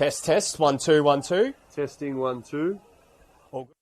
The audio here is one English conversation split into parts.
Test, test. 1, 2, 1, 2. Testing 1, 2. All good.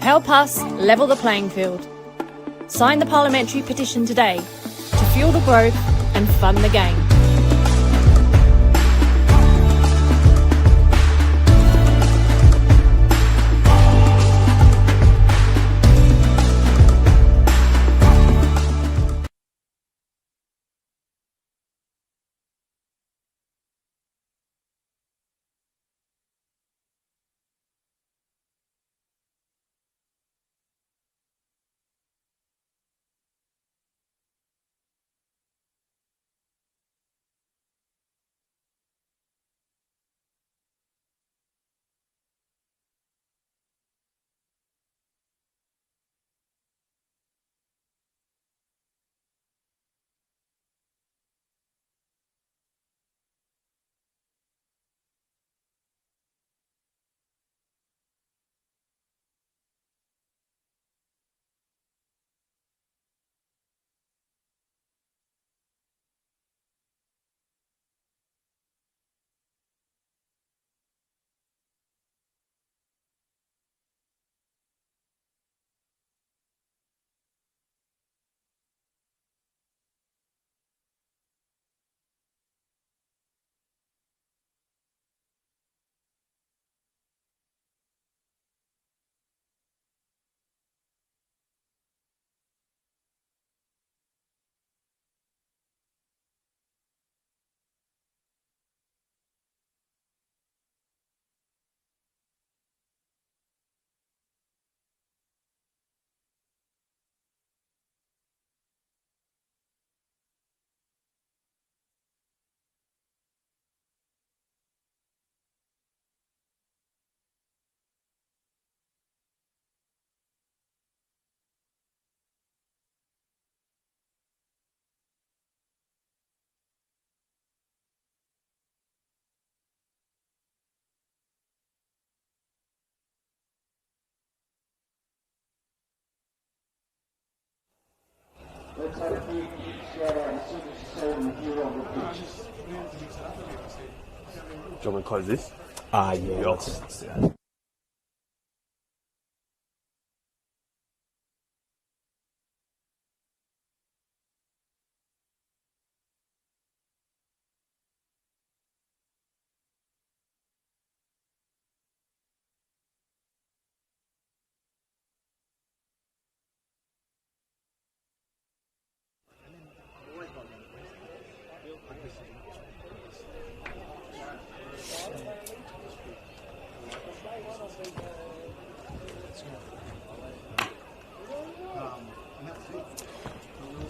Help us level the playing field. Sign the parliamentary petition today to fuel the growth and fund the game. Let's have a big shout out as soon as you say the here on the pitch. Do you want me to close this? Yeah, I'll just do that.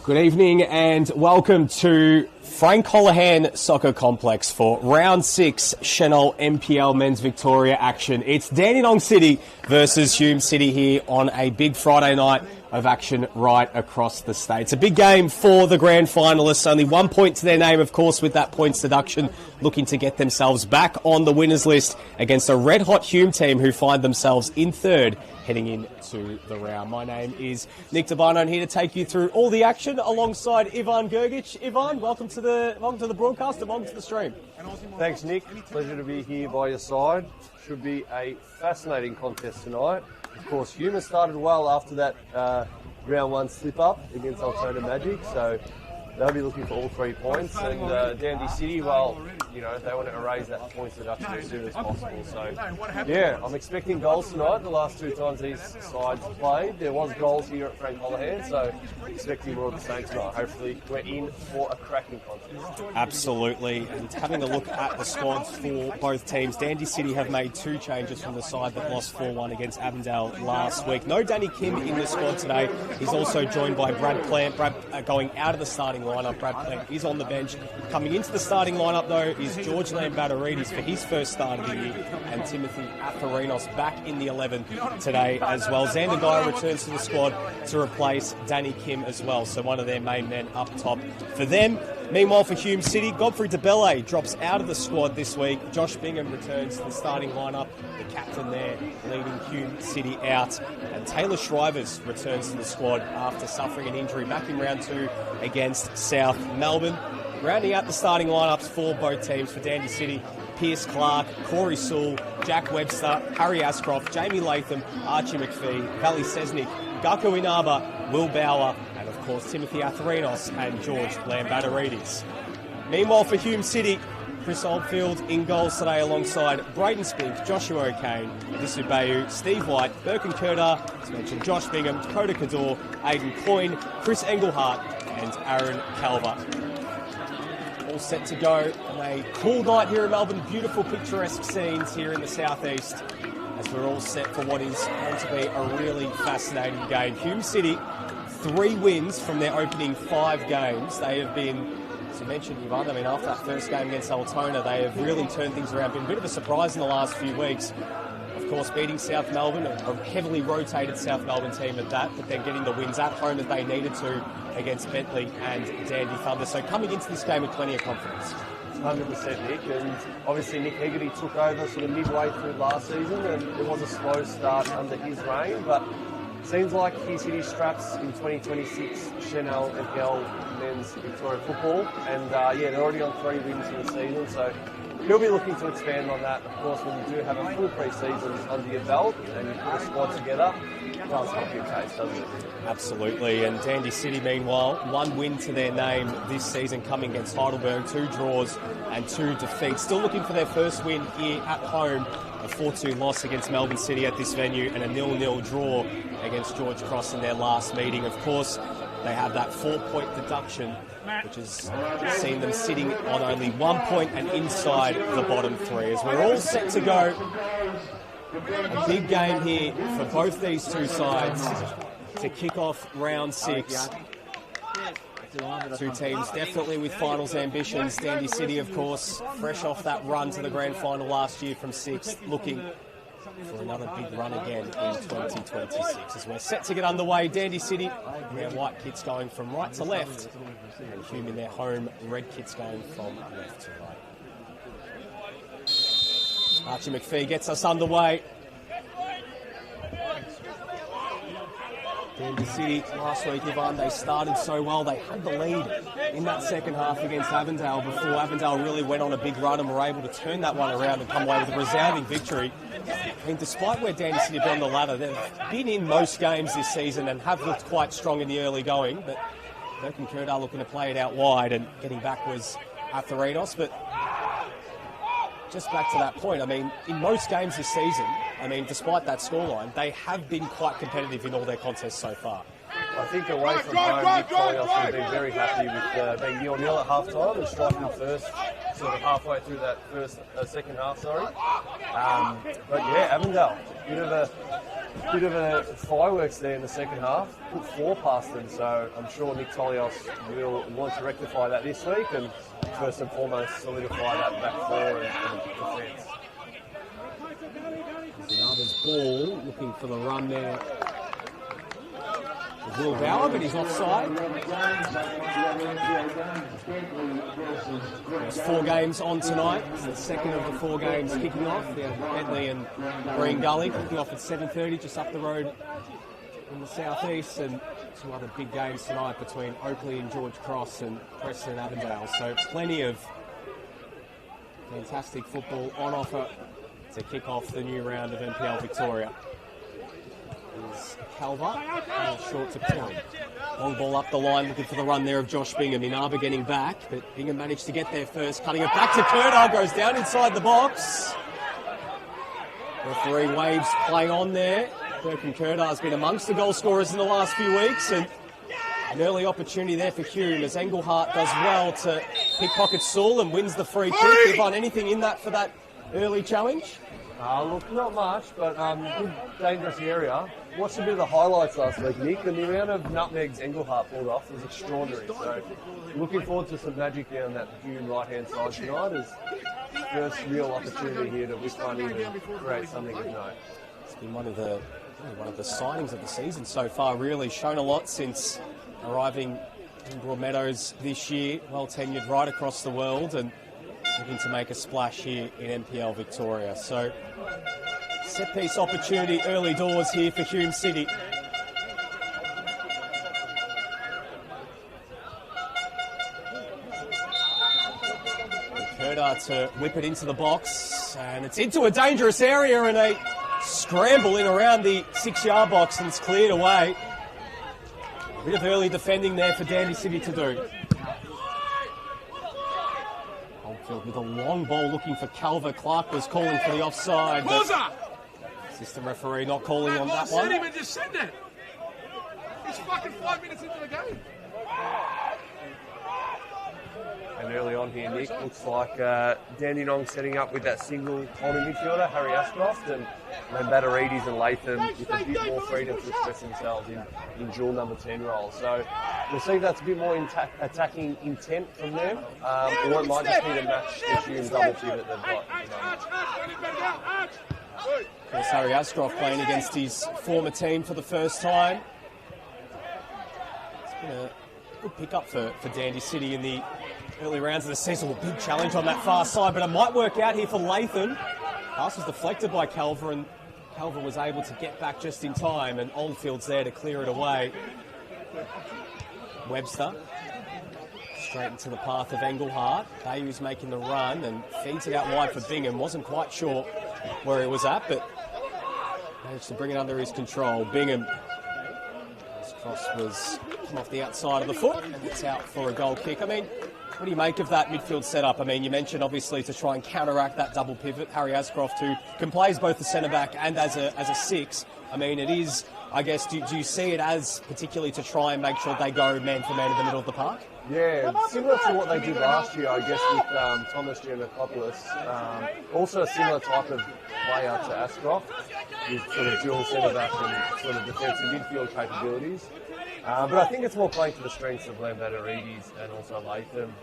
Good evening and welcome to Frank Holohan Soccer Complex for Round 6 Senol NPL Men's Victoria action. It's Dandenong City versus Hume City here on a big Friday night of action right across the state. It's a big game for the grand finalists. Only 1 point to their name, of course, with that points deduction, looking to get themselves back on the winners list against a red-hot Hume team who find themselves in third heading into the round. My name is Nick Dabano, and here to take you through all the action alongside Ivan Gergic. Ivan, welcome to the broadcast and welcome to the stream. Thanks, Nick. Pleasure to be here by your side. Should be a fascinating contest tonight. Of course, Hume started well after that round 1 slip-up against Altona Magic, so they'll be looking for all 3 points. And Dandy City, well, you know, they want to erase that points deduction as soon as possible. So, yeah, I'm expecting goals tonight. The last 2 times these sides played, there was goals here at Frank Holohan, so expecting more of the same tonight. Hopefully, we're in for a cracking contest. Absolutely. And having a look at the squads for both teams, Dandy City have made 2 changes from the side that lost 4-1 against Avondale last week. No Danny Kim in the squad today. He's also joined by Brad Plant. Brad going out of the starting lineup. Brad Plant is on the bench. Coming into the starting lineup, though, is George Lambatteridis for his first start of the year, and Timothy Atharinos back in the 11 today as well. Xander Guy returns to the squad to replace Danny Kim as well, so one of their main men up top for them. Meanwhile, for Hume City, Godfrey DeBelle drops out of the squad this week. Josh Bingham returns to the starting lineup, the captain there leading Hume City out. And Taylor Shrivers returns to the squad after suffering an injury back in round 2 against South Melbourne. Rounding out the starting lineups for both teams, for Dandy City, Pierce Clark, Corey Sewell, Jack Webster, Harry Ascroft, Jamie Latham, Archie McPhee, Valley Sesnick, Gaku Inaba, Will Bauer, and of course Timothy Atharinos and George Lambadaridis. Meanwhile for Hume City, Chris Oldfield in goals today alongside Braden Spink, Joshua O'Kane, Disu Bayu, Steve White, Birkin Kurdar, as mentioned, Josh Bingham, Coda Cador, Aidan Coyne, Chris Engelhart and Aaron Calver. All set to go on a cool night here in Melbourne. Beautiful picturesque scenes here in the southeast as we're all set for what is going to be a really fascinating game. Hume City, 3 wins from their opening 5 games. They have been, as you mentioned, Yvonne, after that first game against Altona, they have really turned things around. Been a bit of a surprise in the last few weeks. Of course, beating South Melbourne, a heavily rotated South Melbourne team at that, but then getting the wins at home as they needed to against Bentley and Dandy Thunder. So coming into this game with plenty of confidence. 100% Nick, and obviously Nick Hegarty took over sort of midway through last season, and it was a slow start under his reign, but seems like he's hit his straps in 2026 Senol NPLM men's Victoria football, and they're already on 3 wins for the season, so he'll be looking to expand on that. Of course, when you do have a full pre-season under your belt and you put a squad together, it does help your case, doesn't it? Absolutely, and Dandy City, meanwhile, 1 win to their name this season coming against Heidelberg, 2 draws and 2 defeats. Still looking for their first win here at home, a 4-2 loss against Melbourne City at this venue and a 0-0 draw against George Cross in their last meeting. Of course, they have that 4-point deduction, which has seen them sitting on only 1 point and inside the bottom 3. As we're all set to go, a big game here for both these two sides to kick off round 6. 2 teams definitely with finals ambitions. Dandy City, of course, fresh off that run to the grand final last year from 6th, looking for another big run again in 2026. As we're set to get underway, Dandy City, their white kits going from right to left, and Hume in their home red kits going from left to right. Archie McPhee gets us underway. Dandy City last week, Yvonne, they started so well. They had the lead in that second half against Avondale before Avondale really went on a big run and were able to turn that one around and come away with a resounding victory. I mean, despite where Dandy City have been on the ladder, they've been in most games this season and have looked quite strong in the early going, but Birkin Kurdar looking to play it out wide and getting back was Atharinos. But just back to that point, I mean, in most games this season, I mean, despite that scoreline, they have been quite competitive in all their contests so far. I think away from home, Nick Tolios will be very happy with being 0-0 at half-time and striking first, sort of halfway through that second half, sorry. But yeah, Avondale, bit of a fireworks there in the second half, put 4 past them, so I'm sure Nick Tolios will want to rectify that this week and first and foremost solidify that back 4 and defence. Another's ball, looking for the run there. Will Bauer, but he's offside. There's 4 games on tonight. It's the second of the 4 games kicking off. We have Bentley and Green Gully kicking off at 7:30, just up the road in the southeast, and 2 other big games tonight between Oakley and George Cross and Preston and Avondale. So plenty of fantastic football on offer to kick off the new round of NPL Victoria. Is Calver, short to Coyne. Long ball up the line, looking for the run there of Josh Bingham. Inaba getting back, but Bingham managed to get there first, cutting it back to Kurdar, goes down inside the box. Referee waves play on there. Birkin Kurdar has been amongst the goal scorers in the last few weeks, and an early opportunity there for Hume as Engelhart does well to pickpocket Sewell and wins the free kick. Yvonne, anything in that for that early challenge? Look, not much, but good, dangerous area. Watched a bit of the highlights last week, Nick, and the amount of nutmegs Engelhart pulled off was extraordinary. So, looking forward to some magic down that Hume right-hand side tonight as first real opportunity here to whip one in and create something of note. It's been one of the signings of the season so far, really. Shown a lot since arriving in Broadmeadows this year. Well tenured right across the world and looking to make a splash here in NPL Victoria. So, set-piece opportunity early doors here for Hume City. Kerda to whip it into the box, and it's into a dangerous area, and a scramble in around the 6-yard box, and it's cleared away. A bit of early defending there for Dandy City to do. Oldfield with a long ball looking for Calver. Clark was calling for the offside. Assistant referee not calling on that one. Even just said that. It's fucking 5 minutes into the game. And early on here, Nick, looks like Dandenong setting up with that single holding midfielder, Harry Ashcroft, and Batteridis and Latham with a bit more freedom to express themselves in dual number 10 roles. So we'll see if that's a bit more attacking intent from them, or it might just be to match the Hume double pivot they've got. Of course, Harry Ashcroft playing against his former team for the first time. It's been a good pick-up for Dandy City in the early rounds of the season. A big challenge on that far side, but it might work out here for Latham. Pass was deflected by Calver, and Calver was able to get back just in time, and Oldfield's there to clear it away. Webster straight into the path of Engelhardt. Bayou's making the run and feeds it out wide for Bingham. Wasn't quite sure where he was at, but managed to bring it under his control. Bingham, his cross was come off the outside of the foot, and it's out for a goal kick. I mean, what do you make of that midfield setup? I mean, you mentioned obviously to try and counteract that double pivot. Harry Ashcroft, who can play as both a centre-back and as a 6. I mean, it is, I guess, do you see it as particularly to try and make sure they go man for man in the middle of the park? Yeah, similar to what they did last year, I guess, with Thomas Giannakopoulos. Also a similar type of player to Ashcroft, with sort of dual centre-back and sort of defensive midfield capabilities. But I think it's more playing to the strengths of Batteridis and also Latham.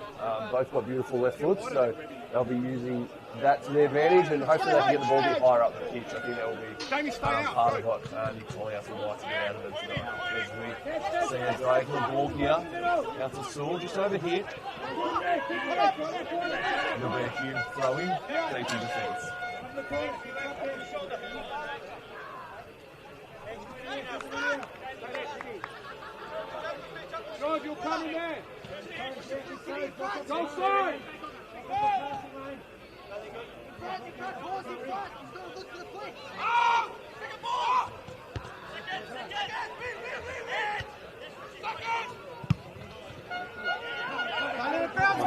Both got beautiful left foot, so they'll be using that to their advantage, and hopefully they can get the ball a bit higher up the pitch. I think that will be part of what Nick Foleyhouse would like to get out of it tonight. As we see a diagonal ball here, out to Sewell, just over here. It'll be a Hume throw-in, deep in defence. George, you're coming there. Go side.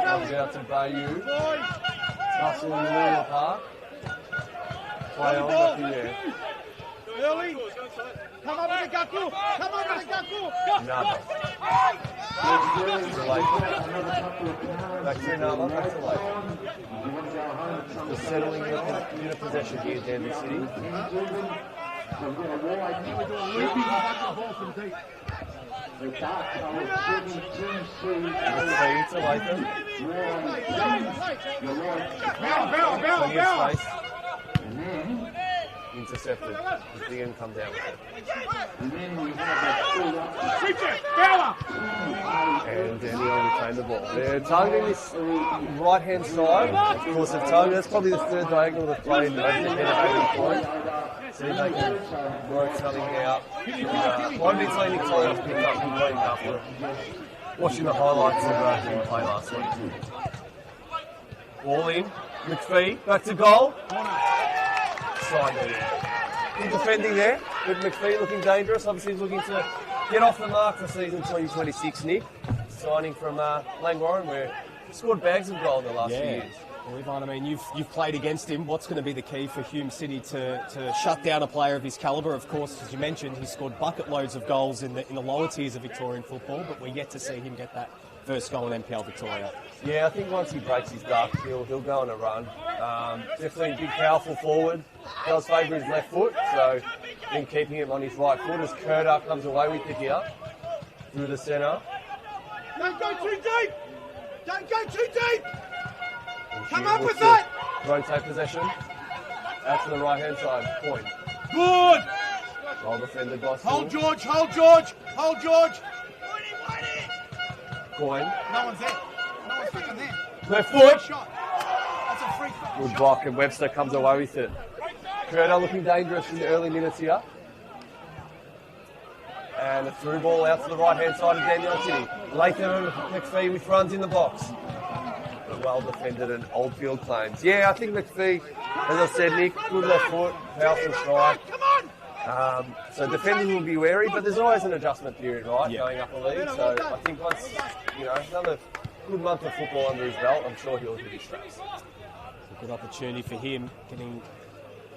Comes out to Bayou. Tussle in the middle of the park. Play on, nothing there. Early. Come up with the Gaku. Come up with the Gaku. Another. Back to another. Back to late. Just settling in a possession here, Dandy City. To Latham. Plenty of space. Intercepted. Bingham come down with it. And Dandenong retain the ball. They're targeting this right-hand side. Of course, they've targeted. That's probably the third diagonal they've played. They've been point. See if they can work something out. Won't be playing Nick Foleyhouse picked up completely after watching the highlights of him play last week. Ball in. McPhee back to goal. Good defending there, with McPhee looking dangerous. Obviously he's looking to get off the mark for season 2026, Nick. Signing from Langwarrin, where he scored bags of goal in the last few years. Well, Ivan, I mean, you've played against him. What's going to be the key for Hume City to shut down a player of his calibre? Of course, as you mentioned, he scored bucket loads of goals in the lower tiers of Victorian football, but we're yet to see him get that first goal in NPL Victoria. Yeah, I think once he breaks his duck, he'll go on a run. Definitely a big, powerful forward. Does favour his left foot, so in keeping him on his right foot as Kerda comes away with it here through the centre. Don't go too deep! Don't go too deep! Come up with that! Rotate possession. Out to the right-hand side. Point. Good! Well defended by Sewell. Hold George, hold George, hold George! Coin. No one's there. No one's fucking there. Left foot. Shot. That's a free throw. Good block, and Webster comes away with it. Kerda looking dangerous in the early minutes here. And a through ball out to the right-hand side of Dandenong City. Latham and McPhee with runs in the box. But well defended and Oldfield claims. Yeah, I think McPhee, as I said, Nick, good left foot, powerful strike. So defenders will be wary, but there's always an adjustment period, right, going up a league. So I think once, another good month of football under his belt, I'm sure he'll hit his straps. A good opportunity for him, getting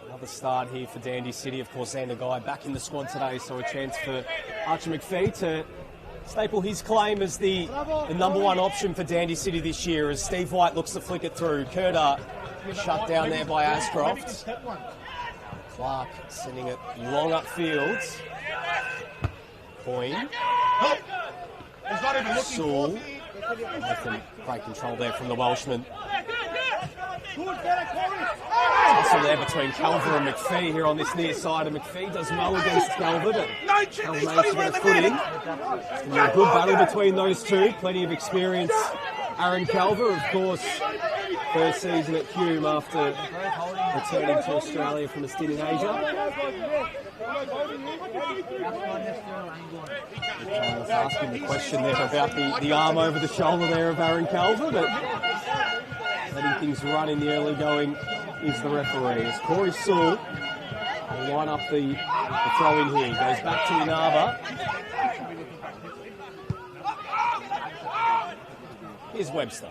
another start here for Dandy City. Of course, Xander Guy back in the squad today, so a chance for Archie McPhee to staple his claim as the number one option for Dandy City this year, as Steve White looks to flick it through. Kurta shut down there by Ashcroft. Clark sending it long upfield. Coyne. Sewell. Great control there from the Welshman. Tussle there between Calver and McPhee here on this near side, and McPhee does well against Calver, but Calver managed to get a foot in. It's going to be a good battle between those two. Plenty of experience. Aaron Calver, of course, first season at Hume after returning to Australia from a stint in Asia. I was asking the question there about the arm over the shoulder there of Aaron Calver, but letting things run in the early going is the referee. As Corey Sewell will line up the throw in here. Goes back to Inaba. Here's Webster.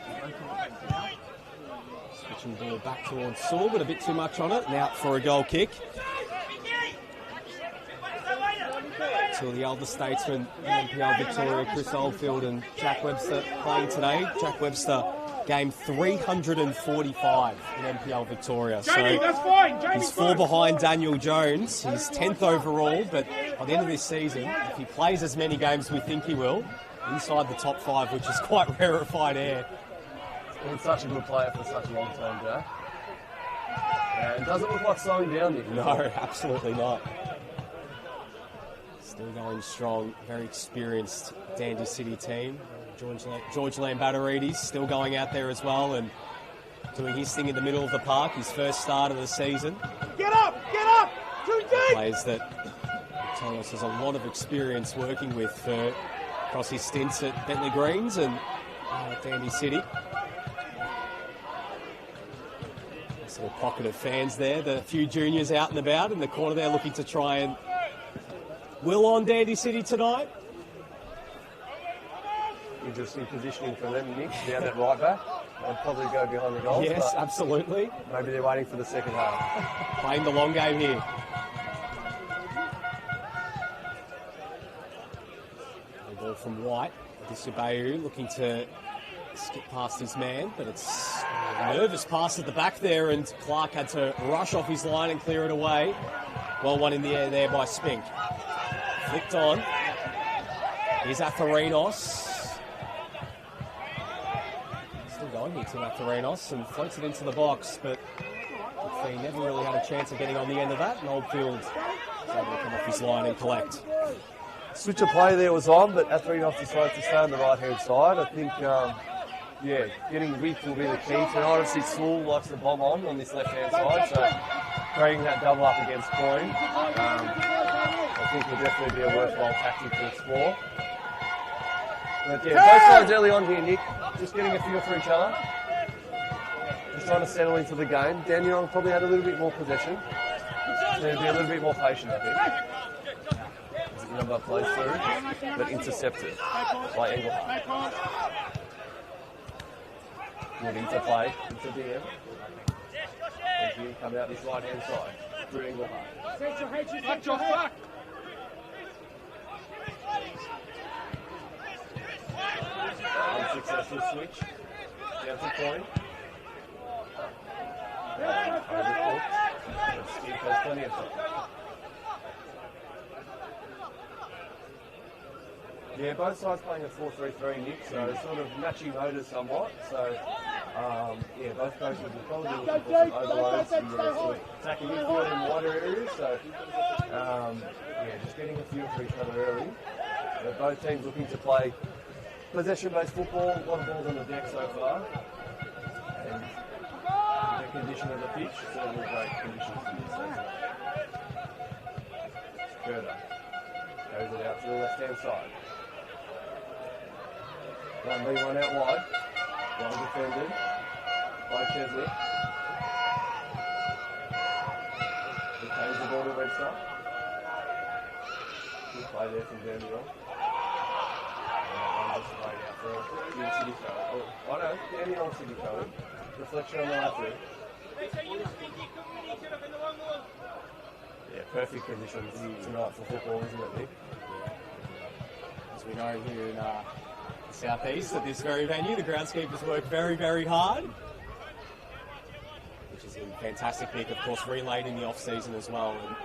Switching ball back towards Sewell, but a bit too much on it. And out for a goal kick. Two of the elder statesmen in NPL Victoria, Chris Oldfield and Jack Webster, playing today. Jack Webster, game 345 in NPL Victoria. So he's 4 behind Daniel Jones. He's 10th overall, but by the end of this season, if he plays as many games as we think he will, inside the top 5, which is quite rarefied air. He's such a good player for such a long time, Jack. Yeah, it doesn't look like slowing down, Nick. No, absolutely not. Still going strong, very experienced Dandy City team. George Lambatterides still going out there as well and doing his thing in the middle of the park, his first start of the season. Get up, too deep! Players that Thomas has a lot of experience working with across his stints at Bentley Greens and Dandy City. Nice little pocket of fans there, the few juniors out and about in the corner there looking to try and will on Dandy City tonight. Interesting positioning for them, Nick, down at right back. They'll probably go behind the goals. Yes, absolutely. Maybe they're waiting for the second half. Playing the long game here. The ball from White. Disubayu looking to skip past his man, but it's a nervous pass at the back there, and Clark had to rush off his line and clear it away. Well, one in the air there by Spink. Flicked on. Here's Atharinos. Still going here to Atharinos and floats it into the box, but he never really had a chance of getting on the end of that, and Oldfield is able to come off his line and collect. Switch of play there was on, but Atharinos decided to stay on the right-hand side. I think, getting width will be the key tonight. Obviously, Sewell likes to bomb on this left-hand side, so creating that double up against Coyne, I think will definitely be a worthwhile tactic to explore. But yeah, both sides early on here, Nick, just getting a feel for each other. Just trying to settle into the game. Dandenong probably had a little bit more possession. So they'd be a little bit more patient, I think. As the number plays through, but intercepted by Engelhardt. Good interplay into DM. Thank you. Come out this right-hand side through Engelhardt. Unsuccessful switch. Down to Coyne. Steve has plenty of time. Yeah, both sides playing a 4-3-3, Nick, so sort of matching motors somewhat. So, both coaches will probably be looking for some overloads and sort of attacking midfield in wider areas. So, just getting a feel for each other early. Both teams looking to play possession-based football, a lot of balls on the deck so far. And the condition of the pitch, certainly great conditions for this season. Kurta goes it out to the left-hand side. 1v1 out wide. Well defended. by Chesley. Retains the ball to Webster. Good play there from Dandenong. Just played out for Hume City Code. Oh, no, Dandenong City Code. Reflection on the left there. Yeah, perfect conditions tonight for football, isn't it, Nick? As we know here in the southeast at this very venue, the groundskeepers work very, very hard, which is a fantastic pick, of course, relayed in the off-season as well. And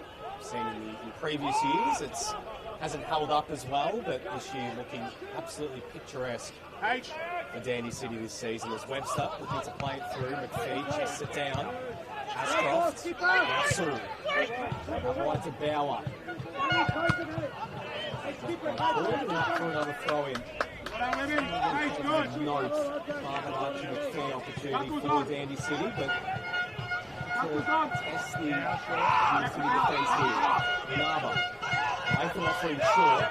seen in previous years, it hasn't held up as well, but this year looking absolutely picturesque for Dandy City this season as Webster looking to play it through. McPhee chests it down. Ashcroft, Russell, right to Bauer. For another throw in. Note, Marvin Archie McPhee opportunity for Dandy City, but to test the Dandy City defence here. Inaba, Nathan offering short.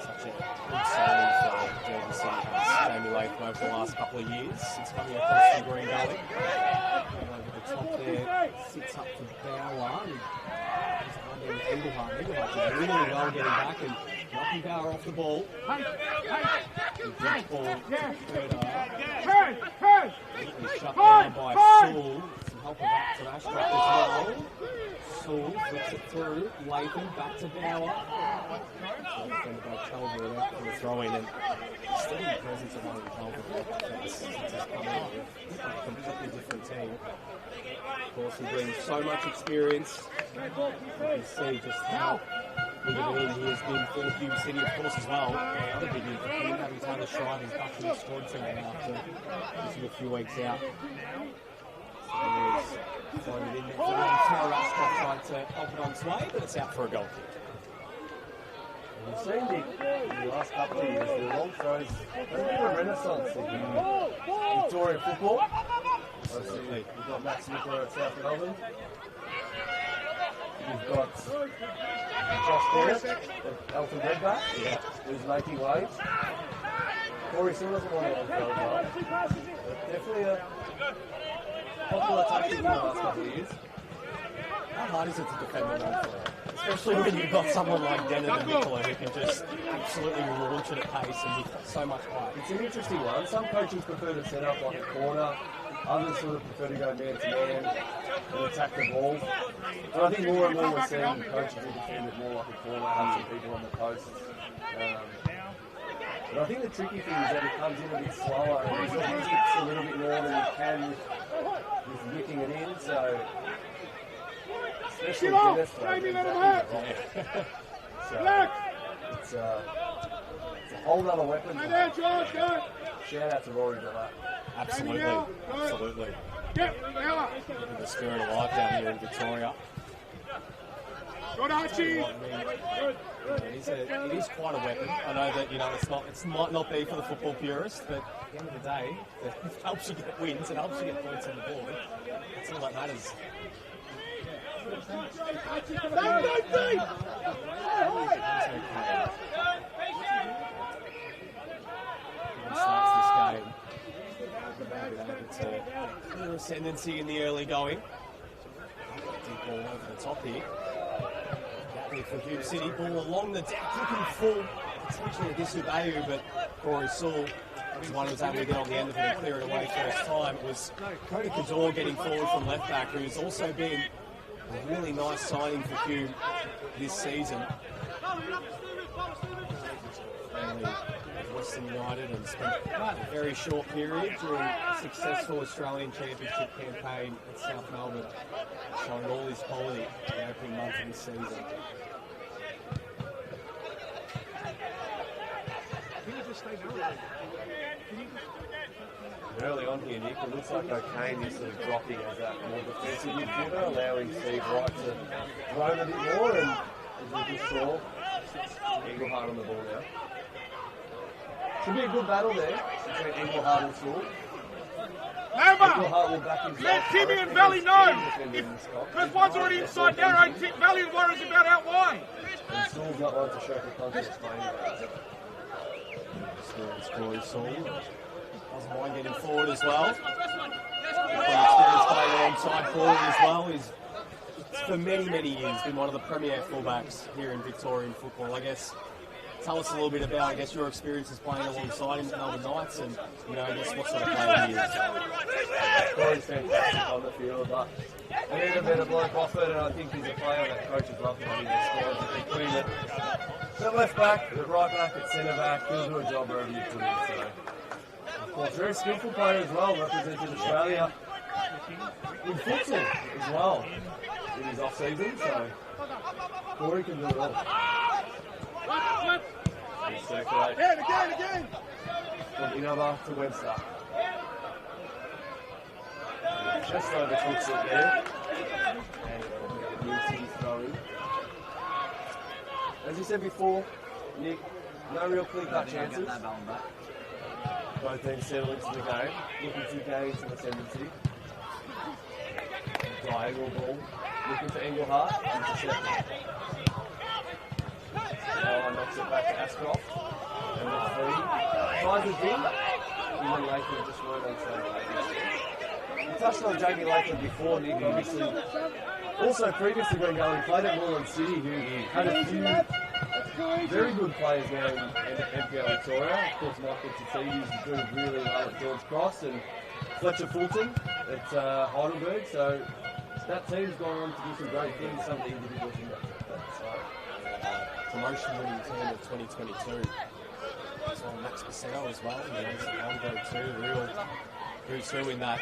Such a good signing for Dandy City. Jamie Latham over the last couple of years since coming across from Green Gully. Over the top there, sits up to Bauer. Engelhardt did really well getting back and knocking Bauer off the ball. Good ball to shut down by Saul. Some help of that to Ashcroft as well. Saul flips it through. Latham back to Bauer. Defended by Culver out for the throw in, and still in the presence of Owen Culver since he's come out with a completely different team. Of course, he brings so much experience. You can see just how big of an in he has been for Hume City, of course, as well. Another big in for him, having Taylor Shriver's back to the squad today after missing a few weeks out. So he's thrown it in there. Tara Ashcroft tried to help it on its way, but it's out for a goal kick. We've seen Nick in the last couple of years, the long throws, there's a bit of a renaissance in Victorian football. Absolutely. We've got Max Nicola at South Melbourne. We've got Josh Bennett at Elton Redback, who's making waves. Corey Sill doesn't want to go well. But definitely a popular tactic in the last couple of years. How hard is it to defend the long throw? Especially when you've got someone like Dandenong and Nicola who can just absolutely launch it at pace and with so much height. It's an interesting one. Some coaches prefer to set up like a corner. Others sort of prefer to go man-to-man and attack the ball. But I think more and more we're seeing coaches who defend it more like a corner, have some people on the posts. But I think the tricky thing is that it comes in a bit slower and it hits a little bit more than you can with whipping it in. So, especially in this way, so it's a whole other weapon. Shout out to Rory for that. Absolutely, absolutely. Keeping the spirit alive down here in Victoria. Good, Archie. It is quite a weapon. I know that it might not be for the football purist, but at the end of the day, it helps you get wins, it helps you get points on the board. That's all that matters. Starts this game. Clear ascendancy in the early going. Deep ball over the top here. Gatley for Hume City. Ball along the deck, looking full. Potentially a Disubayu, but Corey Saul was one who was able to get on the end of it and clear it away first time. It was Cody Kador getting forward from left back, who's also been a really nice signing for Hume this season. Western United and spent a very short period during a successful Australian Championship campaign at South Melbourne, showing all his quality in the opening months of this season. Early on here, Nick, it looks like O'Kane is sort of dropping as that more defensive midfielder, allowing Steve Wright to roam a bit more, and as we just saw, Engelhardt on the ball now. Should be a good battle there between Engelhardt and Saul. Engelhardt will back himself. Let Timmy and Valley know. Because one's already inside there, I think Valley worries about out wide. And Saul's not one to show the punches playing. Corey Saul doesn't mind getting forward as well. Experience playing alongside Corey as well. He's for many years been one of the premier fullbacks here in Victorian football. I guess tell us a little bit about your experiences playing alongside him at Melbourne Knights, and I guess what sort of player he is. Corey's fantastic on the field, but I need a better bloke off it, and I think he's a player that coaches love to have in their squads. Between it, at left back, at right back, at centre back, he'll do a job wherever you put him. So, of course, very skillful player as well, representing Australia in futsal as well in his off season. So Corey can do it all. Circulate. Again! From Inova to Webster. Just over puts it there. And Newton's throwing. As you said before, Nick, no real clear-cut chances. Both teams settle into the game, looking to gain into the ascendancy. Diagonal ball, looking for Engelhardt, intercept. Knocks it back to Ashcroft. And the three. Tries the ding. Even Latham just weren't on same. We touched on Jamie Latham before, Nick, obviously. Also, previously when he played at Moreland City, who had a few very good players now in NPL Victoria. Of course, Michael Tatides is doing really well at George Cross, and Fletcher Fulton at Heidelberg. So that team's gone on to do some great things, some of the individuals in that Promotion winning team of 2022. So Max Pacino as well, Heidelberg too, real who's who in that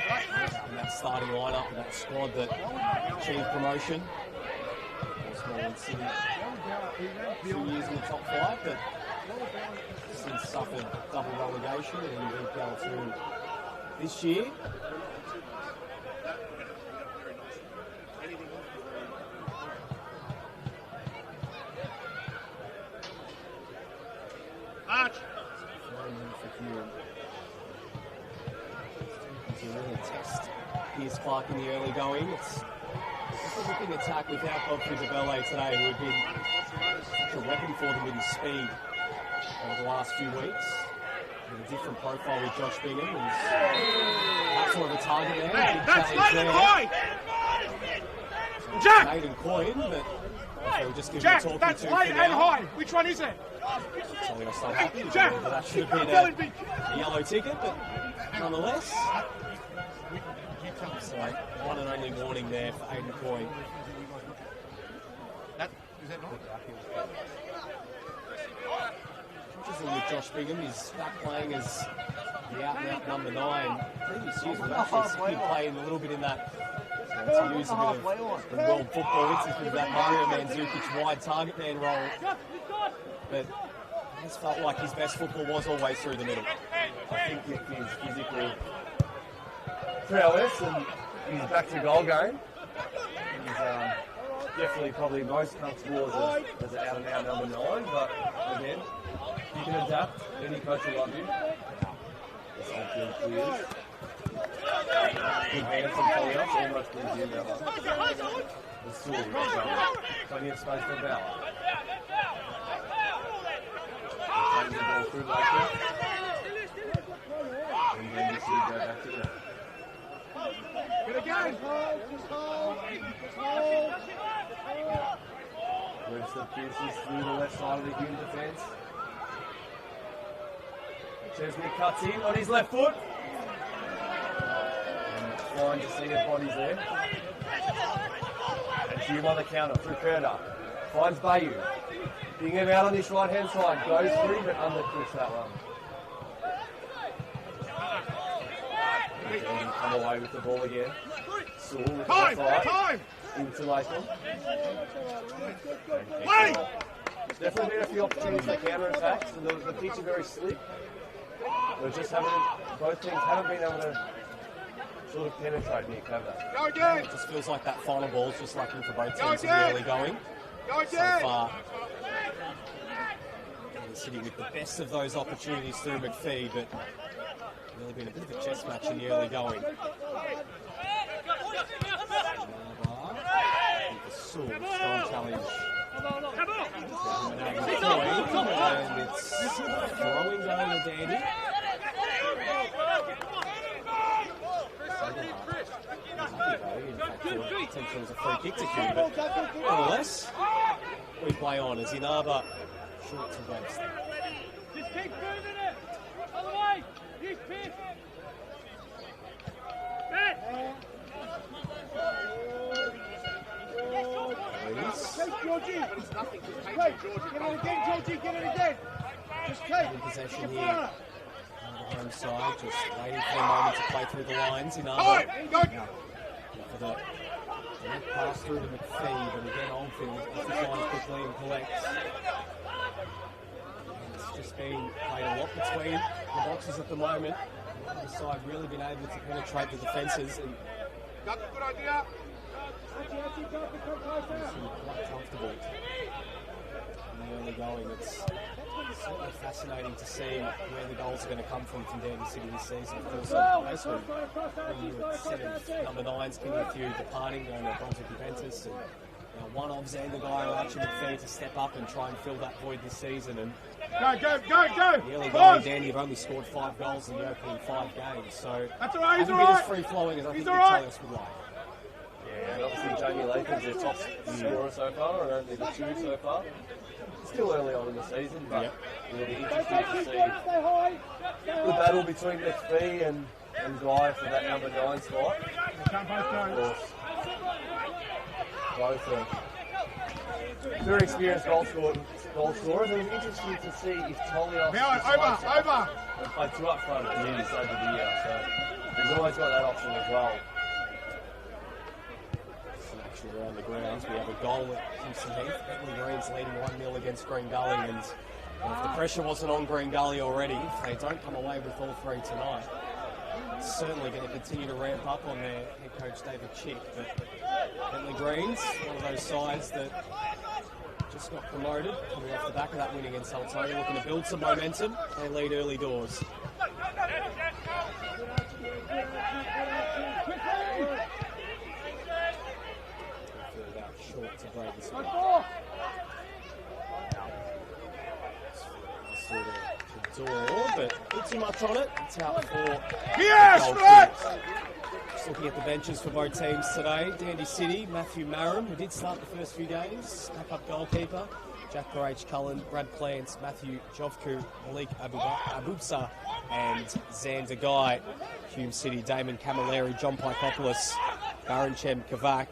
starting lineup, and that squad that achieved promotion. Moreland City 2 years in the top 5, but since suffered double relegation and NPL 2 this year. To really test Pierce Clark in the early going. It's a looking attack without Godfrey DeBelle today, who had been such a weapon for them with his speed over the last few weeks. And a different profile with Josh Bingham, who's that sort of a target there. Big challenge there. Jack! Nathan Coyne, but we'll just give Jack, him a talking that's to late for and now. high. Which one is it? Something I'm so happy with. Jack! That should have been a yellow ticket, but nonetheless. So, one and only warning there for Aidan Coyne. Is that not? Interesting with Josh Bingham, he's back playing as the out-and-out number 9. Previous years, we've actually been playing a little bit in that, to use a bit of the world football instance of that Mario Mandzukic wide target man role. But I just felt like his best football was always through the middle. I think with his physical prowess and his back to goal game, he's definitely probably most comfortable as an out and out number 9, but again, you can adapt, any coach will love you. This outfield clears. Good hand from Polios, almost brings in that one. The Saul, plenty of space for Bell. Playing the ball through Lakewood. And then you see it go back to them. Good again. Webster pierces through the left side of the Hume defence. Chesney cuts in on his left foot. And fine to see their bodies there. And Hume on the counter through Curda. Finds Bayou. Bingham out on his right hand side. Goes through but underclips that one. And come away with the ball again. Sewell with the side. Into Latham. Definitely been a few opportunities for counter-attacks, and the pitch is very slick. But just both teams haven't been able to sort of penetrate Nick, have they? Go again. It just feels like that final ball's just lacking for both teams in the early going. Go So again. far, the City with the best of those opportunities through McPhee, but really been a bit of a chess match in the early going. Sewell, strong challenge And it's throwing down to Dandy. Potentially was a free kick to Hume, but nonetheless, we play on as Inaba short to waste. Just keep moving it. Other way. Use Pierce. Georgie. Get it again, Georgie. Get it again. Just take. In possession here on the home side, just waiting for a moment to play through the lines. Inaba for the pass through to McPhee, but again Oldfield off the line quickly and collects. It's just been played a lot between the boxes at the moment. The other side really been able to penetrate the defences and That's a good idea. seem quite comfortable in the early going. It's certainly fascinating to see where the goals are going to come from Dandy City this season. Of course, when you were set of number 9s, King of Few departing, going to Brunswick Juventus, and one of Xander Guy or Archie McPhee to step up and try and fill that void this season. And Go. the early going, Dandy have only scored 5 goals in the opening 5 games, so That's all right. He's haven't all been right. as free flowing as I think the all right. Italians would like. Yeah, and obviously Jamie Latham's their top scorer so far, and only the 2 so far. Still early on in the season, but it'll be interesting to see the battle between McPhee and Guy for that number 9 spot. Of course, both are very experienced goal scorers. It was interesting to see if Tolios Over. played 2 up front at the stage of the year, so he's always got that option as well. Action around the grounds. We have a goal at Houston Heath. Bentley Green's leading 1-0 against Green Gully, and if the pressure wasn't on Green Gully already, if they don't come away with all 3 tonight, it's certainly going to continue to ramp up on their head coach David Chick. But Bentley Green's one of those sides that just got promoted, coming off the back of that win against Altona, looking to build some momentum. They lead early doors. Short to break this one. The door, but not too much on it. It's out for Just looking at the benches for both teams today. Dandy City, Matthew Marum, who did start the first few games, backup goalkeeper. Jack Barach Cullen, Brad Plants, Matthew Jovku, Malik Abubsa, and Xander Guy. Hume City, Damon Camilleri, John Pikopoulos, Baron Chem Kavak,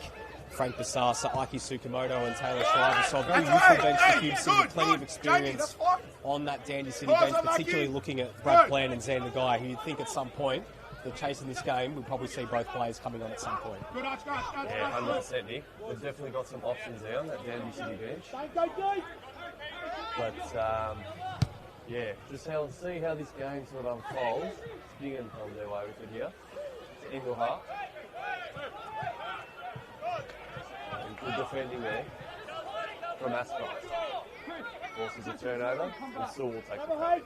Frank Basasa, Aki Tsukamoto, and Taylor Schreiber. So a very youthful bench for Hume City, plenty of experience on that Dandy City bench, particularly looking at Brad Plant and Xander Guy, who you'd think at some point, they're chasing this game, we'll probably see both players coming on at some point. Yeah, 100% Nick. They've definitely got some options there on that Dandy City bench. But, yeah, just see how this game sort of unfolds. Stingin comes their way with it here. It's Engelhart. Good defending there from Ascot. Forces a turnover, and Sewell will take the coach.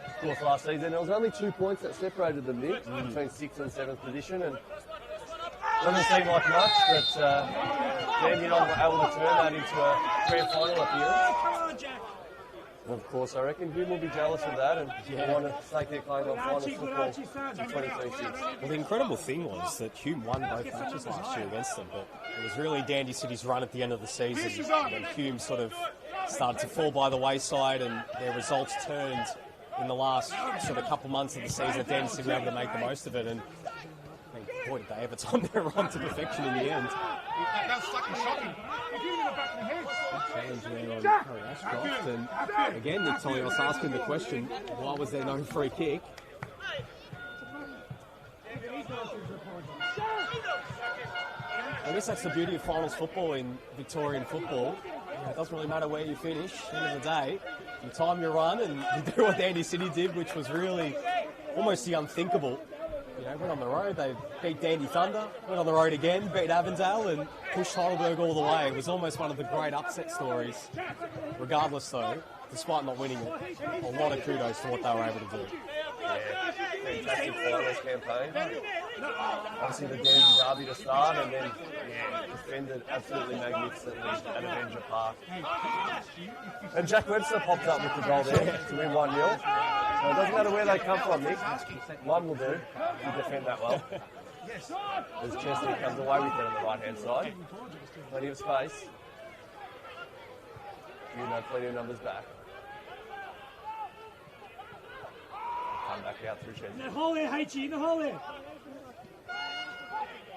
Of course, last season there was only 2 points that separated them, Nick, between 6th and 7th position, and it doesn't seem like much, but Dandy were able to turn that into a grand final appearance. And of course, I reckon Hume will be jealous of that and want to stake their claim on final football in 2026. Well, the incredible thing was that Hume won both matches last year against them, but it was really Dandy City's run at the end of the season when Hume sort of started to fall by the wayside and their results turned in the last sort of couple months of the season. Dandy City were able to make the most of it, and I mean, boy, did they ever time their run to perfection in the end. That's fucking shocking. Change there on Curry Ashcroft, and again Nick Tolios asking the question, why was there no free kick? I guess that's the beauty of finals football in Victorian football. It doesn't really matter where you finish. At the end of the day, you time your run and you do what Dandy City did, which was really almost the unthinkable. You know, went on the road, they beat Dandy Thunder, went on the road again, beat Avondale and pushed Heidelberg all the way. It was almost one of the great upset stories. Regardless though, despite not winning it, a lot of kudos for what they were able to do. Yeah. fantastic finals campaign. Obviously the Dandenong derby to start, and then defended absolutely magnificently at Avenger Park. And Jack Webster popped up with the goal there to win 1-0. So it doesn't matter where they come from, Nick. One will do. You defend that well. As Chesney comes away with it on the right-hand side. Plenty of space. Plenty of numbers back. Come back out through Chesney. In the hole there, H.E. In the hole there.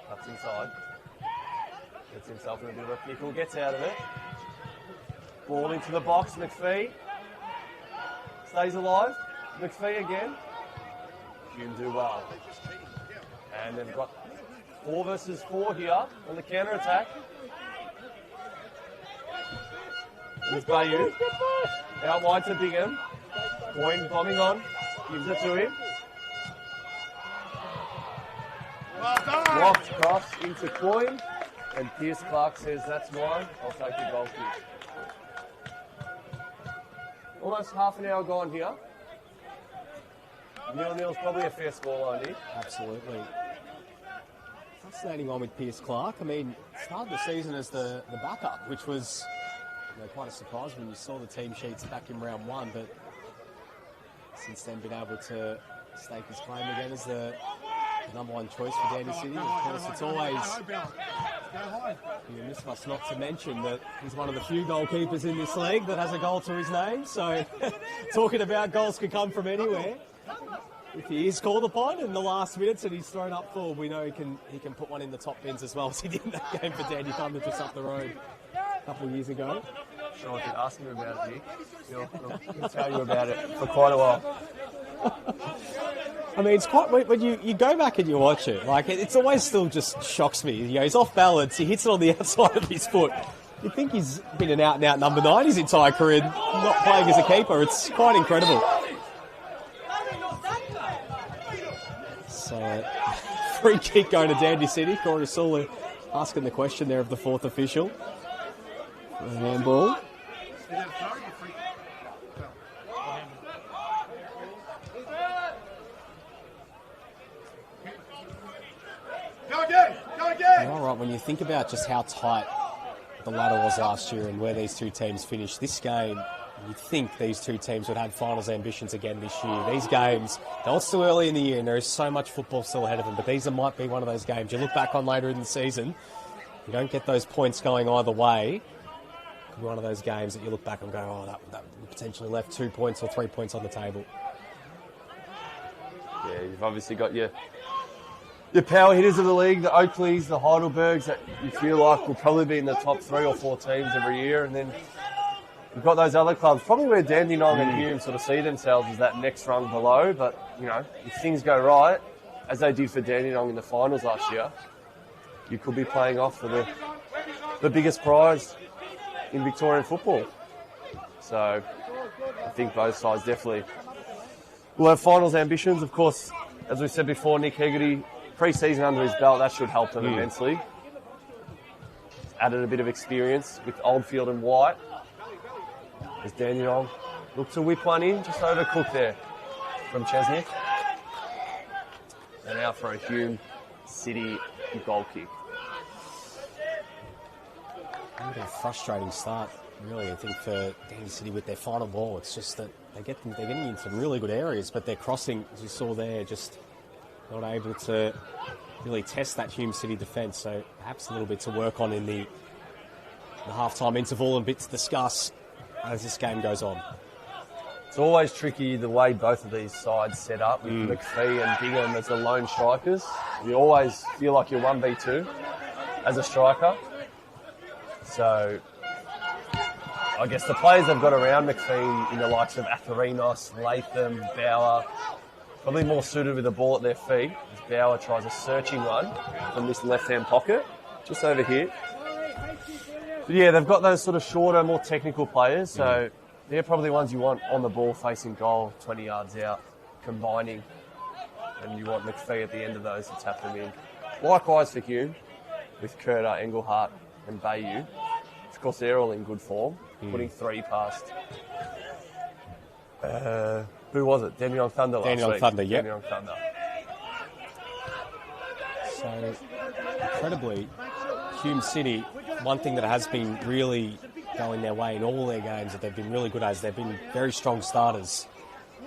Cuts inside. Gets himself in a bit of a pickle. Gets out of it. Ball into the box. McPhee. Stays alive. McPhee again. Hume do well. And they've got 4 versus 4 here on the counter attack. Here's Bayou. Out wide to Bingham. Boyne bombing on. Gives it to him. Locked cross into Coyne. And Pierce Clark says, that's mine. I'll take the goal kick. Almost half an hour gone here. 0-0 is probably a fair scoreline here. Absolutely. Fascinating one with Pierce Clark. I mean, started the season as the backup, which was quite a surprise when you saw the team sheets back in round 1, but since then been able to stake his claim again as the number 1 choice for Dandy City. Of course, it's always remiss of us not to mention that he's one of the few goalkeepers in this league that has a goal to his name. So, talking about goals can come from anywhere. If he is called upon in the last minutes and he's thrown up for, we know he can put one in the top bins as well, as he did in that game for Dandy Thunder just up the road a couple of years ago. Sure, I could ask him about it, Nick. He'll tell you about it for quite a while. I mean, it's quite, when you go back and you watch it, like, it's always still just shocks me. You know, he's off balance, he hits it on the outside of his foot. You think he's been an out-and-out number 9 his entire career, not playing as a keeper. It's quite incredible. So, free kick going to Dandy City. Corey Sula asking the question there of the 4th official. For the handball. Go again! Go again! All right, when you think about just how tight the ladder was last year and where these two teams finished, this game, you'd think these two teams would have finals ambitions again this year. These games, though it's still early in the year and there is so much football still ahead of them, but these might be one of those games. You look back on later in the season, you don't get those points going either way. It could be one of those games that you look back and go, oh, that potentially left 2 points or 3 points on the table. Yeah, you've obviously got your power hitters of the league, the Oakleys, the Heidelbergs, that you feel like will probably be in the top 3 or 4 teams every year. And then you've got those other clubs, probably where Dandenong and Hume sort of see themselves as that next rung below. But, you know, if things go right, as they did for Dandenong in the finals last year, you could be playing off for the biggest prize in Victorian football. So I think both sides definitely will have finals ambitions. Of course, as we said before, Nick Hegarty, pre-season under his belt, that should help them immensely. Added a bit of experience with Oldfield and White. As Dandenong look to whip one in, just overcooked there from Chesnick. And now for a Hume City goal kick. What a frustrating start, really, I think, for Dandy City with their final ball. It's just that they're getting in some really good areas, but their crossing, as you saw there, just not able to really test that Hume City defence. So perhaps a little bit to work on in the half-time interval and bit to discuss as this game goes on. It's always tricky the way both of these sides set up with McPhee and Bingham as the lone strikers. You always feel like you're 1v2 as a striker. So I guess the players they've got around McPhee in the likes of Atherinos, Latham, Bauer, probably more suited with the ball at their feet as Bauer tries a searching one from this left-hand pocket, just over here. But yeah, they've got those sort of shorter, more technical players, so they're probably the ones you want on the ball facing goal, 20 yards out, combining, and you want McPhee at the end of those to tap them in. Likewise for Hume, with Curta, Engelhardt and Bayou. Of course, they're all in good form, putting 3 past Who was it? Dandenong Thunder last Dandenong week. Thunder, yep. Dandenong Thunder. So, incredibly, Hume City, one thing that has been really going their way in all their games that they've been really good at is they've been very strong starters.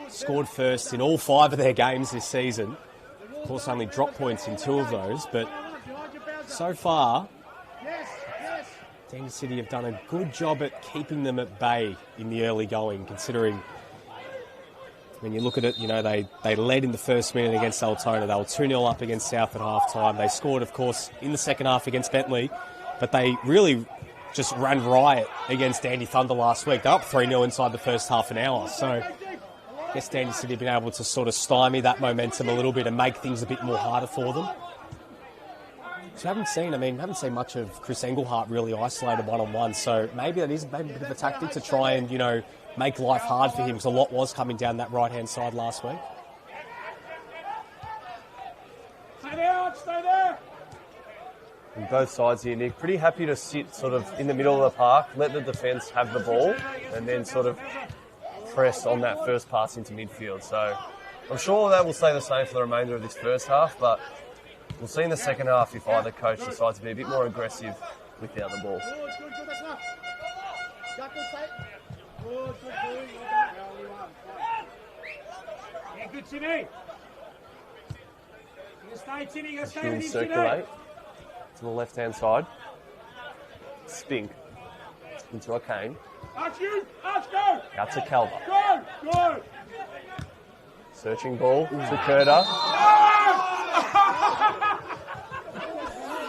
Scored first in all 5 of their games this season. Of course, only dropped points in 2 of those, but so far, Dandenong City have done a good job at keeping them at bay in the early going, considering when you look at it, you know, they led in the first minute against Altona. They were 2-0 up against South at half-time. They scored, of course, in the second half against Bentley, but they really just ran riot against Dandy Thunder last week. They're up 3-0 inside the first half an hour. So I guess Dandy City have been able to sort of stymie that momentum a little bit and make things a bit more harder for them. So I haven't seen much of Chris Engelhardt really isolated one-on-one. So maybe that is maybe a bit of a tactic to try and, you know, make life hard for him, because a lot was coming down that right-hand side last week. Stay there, stay there. On both sides here, Nick, pretty happy to sit sort of in the middle of the park, let the defence have the ball, and then sort of press on that first pass into midfield. So I'm sure that will stay the same for the remainder of this first half, but we'll see in the second half if either coach decides to be a bit more aggressive without the ball. Good, that's enough. Got this side. Good. Yeah, good, Timmy. You stay, Timmy. You stay with him, Circulate to the left-hand side. Spink into a cane. Arch you! Arch, go! Out to Calver. Go! Searching ball to Curda.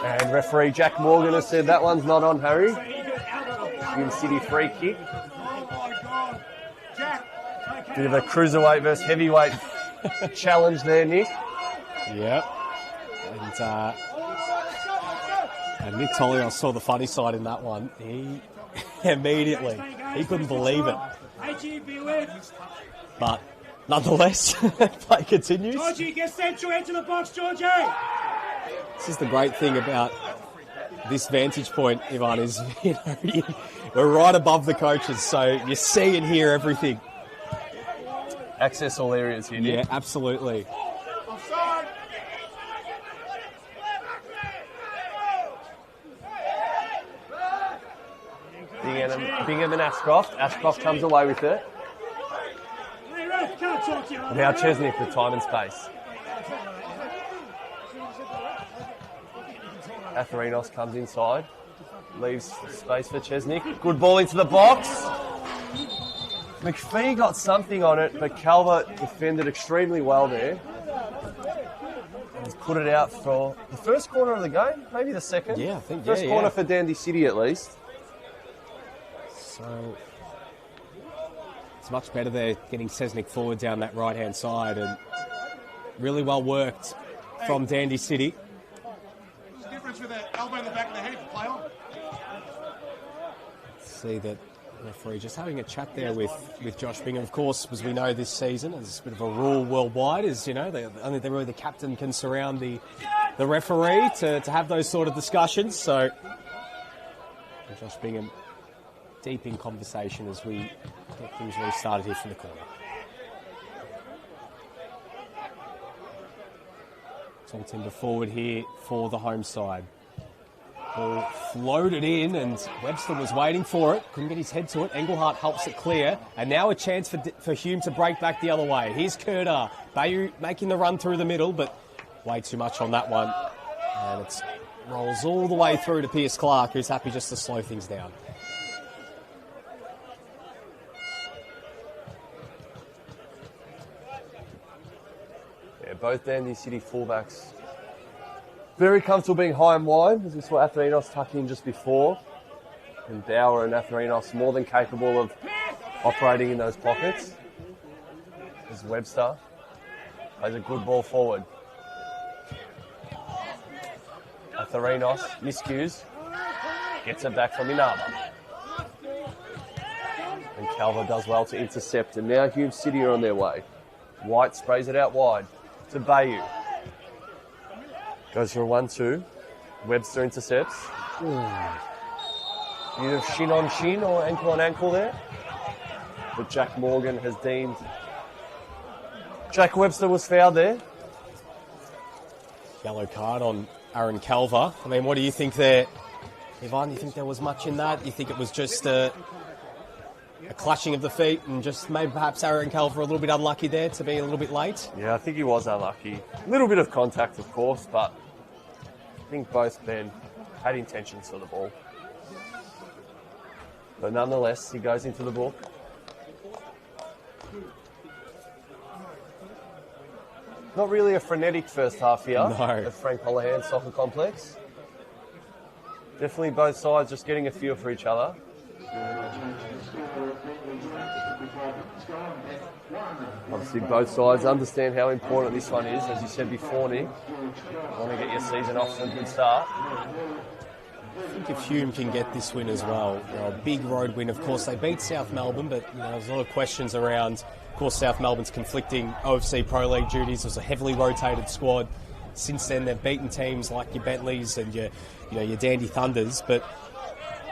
And referee Jack Morgan has said that one's not on, Harry. Hume City free kick. Bit of a cruiserweight versus heavyweight challenge there, Nick. Yep. And Nick Tollier saw the funny side in that one. He immediately, he couldn't believe it. But nonetheless, play continues. Georgie, get central into the box, Georgie! This is the great thing about this vantage point, Ivan, is, you know, we're right above the coaches, so you see and hear everything. Access all areas here, Nick. Yeah, absolutely. Offside! Bingham and Ashcroft. Ashcroft comes away with it. Now Chesnick with time and space. Atherinos comes inside. Leaves space for Chesnick. Good ball into the box. McPhee got something on it, but Calvert defended extremely well there. He's put it out for the first corner of the game, maybe the second. Yeah, I think first corner for Dandy City at least. So it's much better there getting Cesnik forward down that right-hand side, and really well worked from Dandy City. What's the difference with the elbow in the back of the head to play on? See that referee just having a chat there with Josh Bingham. Of course, as we know this season, as a bit of a rule worldwide, is, you know, only the captain can surround the referee to have those sort of discussions. So Josh Bingham deep in conversation as we get things restarted here from the corner. Tom Timber forward here for the home side. Ball floated in, and Webster was waiting for it. Couldn't get his head to it. Engelhardt helps it clear. And now a chance for Hume to break back the other way. Here's Curda. Bayou making the run through the middle, but way too much on that one. And it rolls all the way through to Pierce Clark, who's happy just to slow things down. Yeah, both Dandy City fullbacks very comfortable being high and wide, as we saw Atherinos tuck in just before. And Bauer and Atherinos more than capable of operating in those pockets. As Webster plays a good ball forward. Atherinos miscues, gets it back from Inaba. And Calver does well to intercept, and now Hume City are on their way. White sprays it out wide to Bayou. Goes for a 1-2. Webster intercepts. Bit of shin on shin or ankle on ankle there. But Jack Morgan has deemed Jack Webster was fouled there. Yellow card on Aaron Calver. I mean, what do you think there, Yvonne? You think there was much in that? You think it was just a clashing of the feet and just maybe perhaps Aaron Calver a little bit unlucky there to be a little bit late? Yeah, I think he was unlucky. A little bit of contact, of course, but I think both men had intentions for the ball. But nonetheless, he goes into the book. Not really a frenetic first half here at Frank Holohan Soccer Complex. Definitely both sides just getting a feel for each other. Obviously both sides understand how important this one is. As you said before, Nick, you want to get your season off to a good start. I think if Hume can get this win as well, a big road win. Of course, they beat South Melbourne, but there's a lot of questions around. Of course, South Melbourne's conflicting OFC Pro League duties. It was a heavily rotated squad. Since then, they've beaten teams like your Bentleys and your Dandy Thunders, but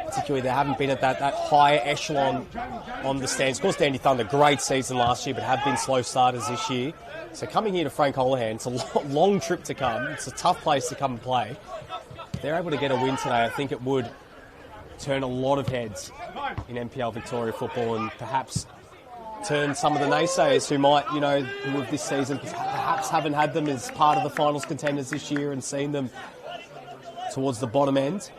particularly they haven't been at that higher echelon on the stands. Of course, Dandy Thunder, great season last year, but have been slow starters this year. So coming here to Frank Holohan, it's a long trip to come. It's a tough place to come and play. If they're able to get a win today, I think it would turn a lot of heads in NPL Victoria football and perhaps turn some of the naysayers who might, who of this season perhaps haven't had them as part of the finals contenders this year and seen them towards the bottom end.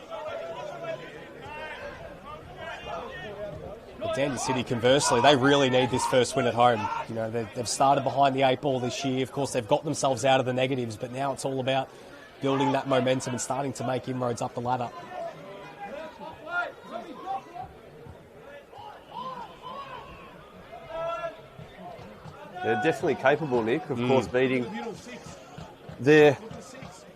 But Dandy City, conversely, they really need this first win at home. They've started behind the 8 ball this year. Of course, they've got themselves out of the negatives, but now it's all about building that momentum and starting to make inroads up the ladder. They're definitely capable, Nick, of course, beating their,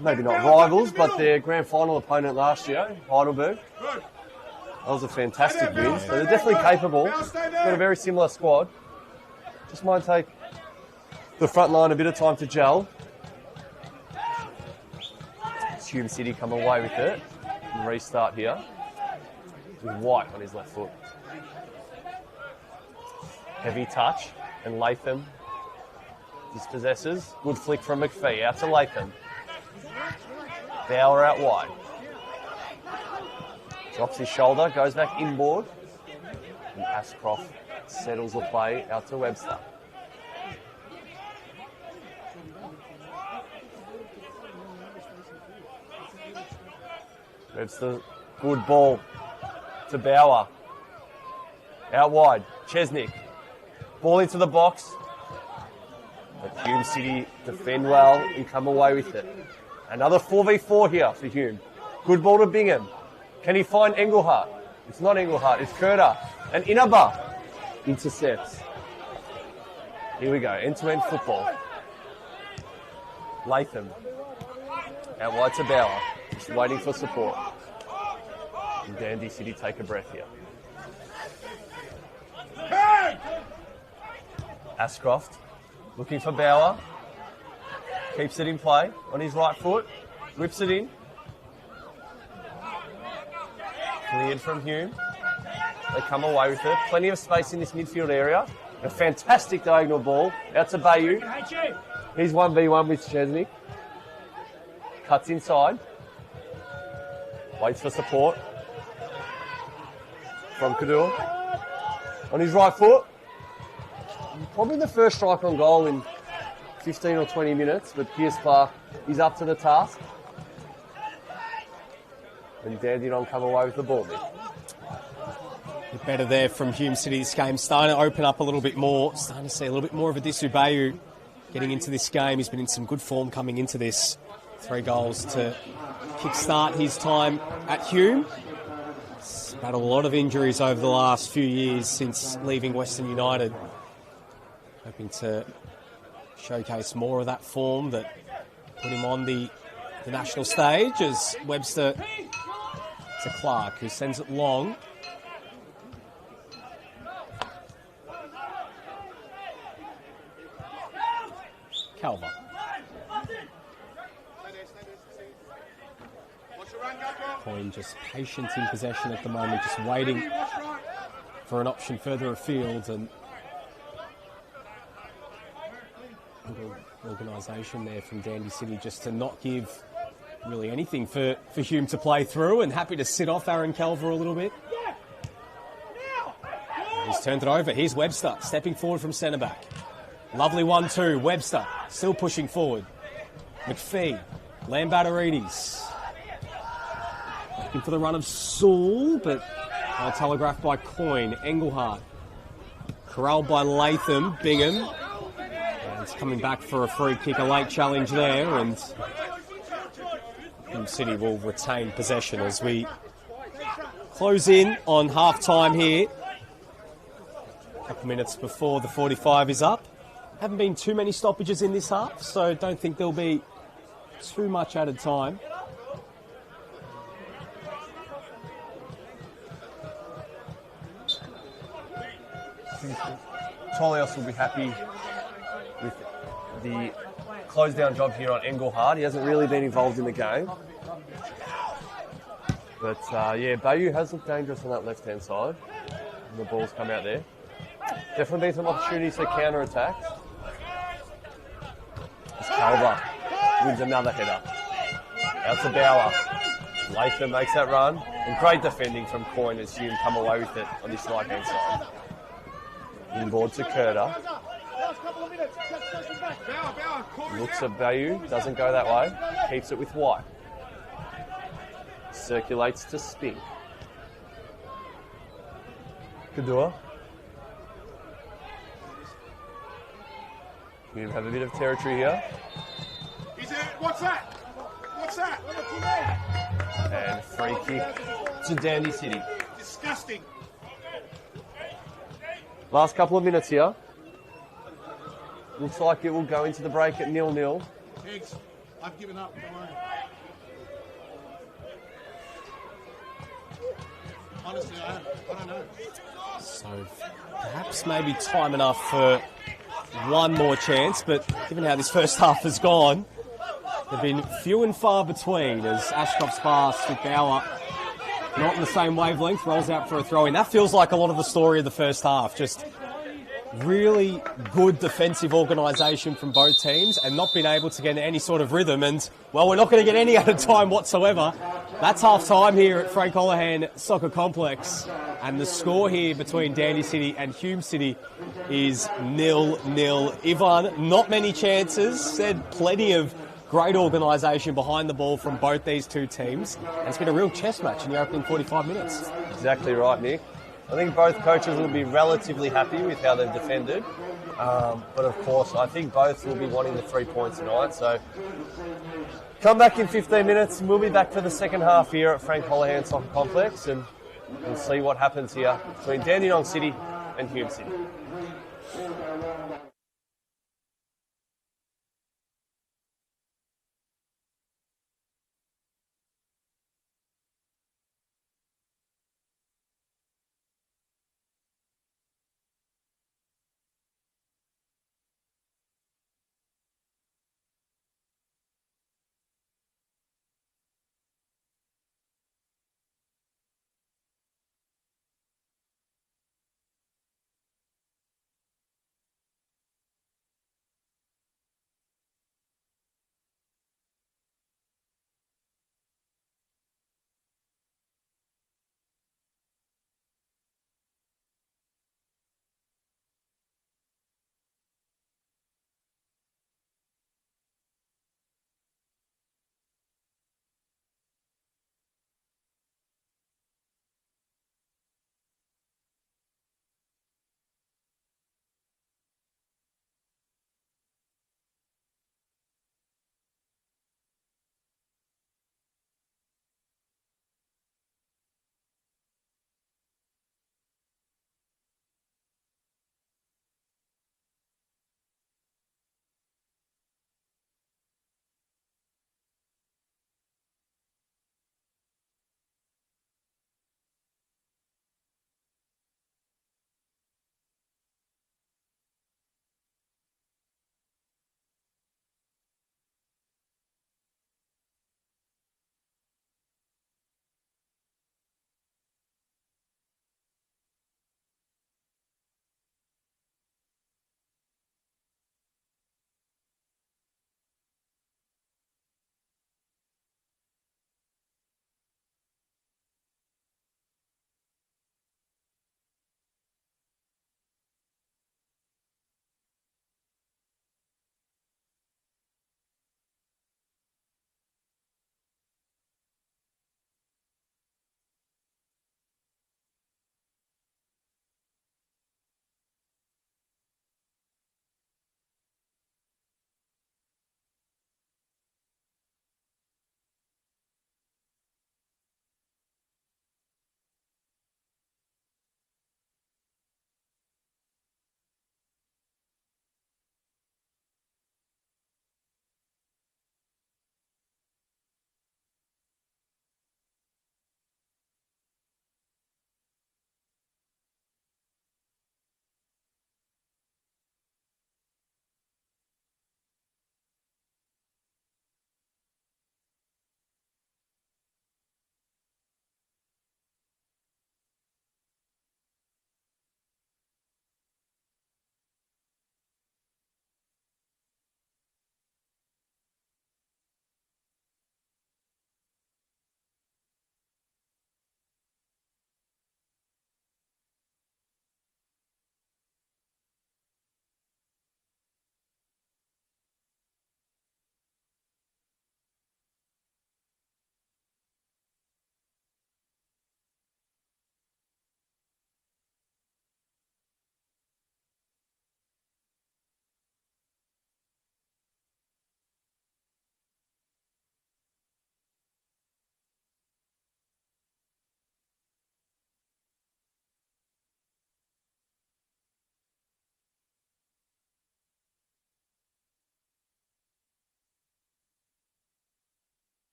maybe not rivals, but their grand final opponent last year, Heidelberg. That was a fantastic win. So they're definitely capable. Got a very similar squad. Just might take the front line a bit of time to gel. Hume City come away with it and restart here with White on his left foot. Heavy touch, and Latham dispossesses. Good flick from McPhee out to Latham. Bauer out wide. Drops his shoulder, goes back inboard. And Ashcroft settles the play out to Webster. Webster, good ball to Bauer. Out wide, Chesnick. Ball into the box. But Hume City defend well and come away with it. Another 4v4 here for Hume. Good ball to Bingham. Can he find Engelhardt? It's not Engelhardt, it's Kurta. And Inaba intercepts. Here we go, end-to-end football. Latham. Out wide to Bauer. Just waiting for support. And Dandy City take a breath here. Ashcroft looking for Bauer. Keeps it in play on his right foot. Whips it in. Cleared from Hume. They come away with it. Plenty of space in this midfield area. A fantastic diagonal ball. Out to Bayou. He's 1v1 with Chesney. Cuts inside. Waits for support. From Kadur. On his right foot. Probably the first strike on goal in 15 or 20 minutes, but Pierce Clark is up to the task. And Dandenong come away with the ball. Bit better there from Hume City this game. Starting to open up a little bit more. Starting to see a little bit more of Adisu Bayu getting into this game. He's been in some good form coming into this. 3 goals to kickstart his time at Hume. He's had a lot of injuries over the last few years since leaving Western United. Hoping to showcase more of that form that put him on the national stage as Webster to Clark, who sends it long. Calver. Coyne just patient in possession at the moment, just waiting for an option further afield, and little organisation there from Dandy City just to not give really anything for Hume to play through, and happy to sit off Aaron Calver a little bit. He's turned it over. Here's Webster stepping forward from centre back. Lovely 1-2. Webster still pushing forward. McPhee, Lambatarides. Looking for the run of Sewell, but telegraphed by Coyne. Engelhardt. Corralled by Latham. Bingham. And it's coming back for a free kick. A late challenge there, and Hume City will retain possession as we close in on half-time here. A couple minutes before the 45 is up. Haven't been too many stoppages in this half, so don't think there'll be too much added time. I think Tolios will be happy with the close down job here on Engelhardt. He hasn't really been involved in the game. But yeah, Bayou has looked dangerous on that left-hand side. And the ball's come out there. Definitely been some opportunities for counter-attacks. As Calver wins another header. Out to Bauer. Latham makes that run. And great defending from Coyne as Hume come away with it on this right-hand side. Inboard to Curter. Looks at Bayou, doesn't go that way. Keeps it with White. Circulates to Spink. Kadua. We have a bit of territory here. What's that? What's that? And free kick to Dandy City. Disgusting. Last couple of minutes here. Looks like it will go into the break at 0-0. Eggs, I've given up. Don't worry. Honestly, I don't know. So perhaps maybe time enough for one more chance, but given how this first half has gone, they've been few and far between as Ashcroft's pass with Bauer not in the same wavelength, rolls out for a throw-in. That feels like a lot of the story of the first half. Just really good defensive organisation from both teams and not being able to get any sort of rhythm. And, well, we're not going to get any added time whatsoever. That's half-time here at Frank Holohan Soccer Complex. And the score here between Dandy City and Hume City is 0-0. Ivan, not many chances, said plenty of great organisation behind the ball from both these two teams. And it's been a real chess match in the opening 45 minutes. Exactly right, Nick. I think both coaches will be relatively happy with how they've defended. But of course, I think both will be wanting the 3 points tonight. So come back in 15 minutes and we'll be back for the second half here at Frank Holohan Soccer Complex, and we'll see what happens here between Dandenong City and Hume City.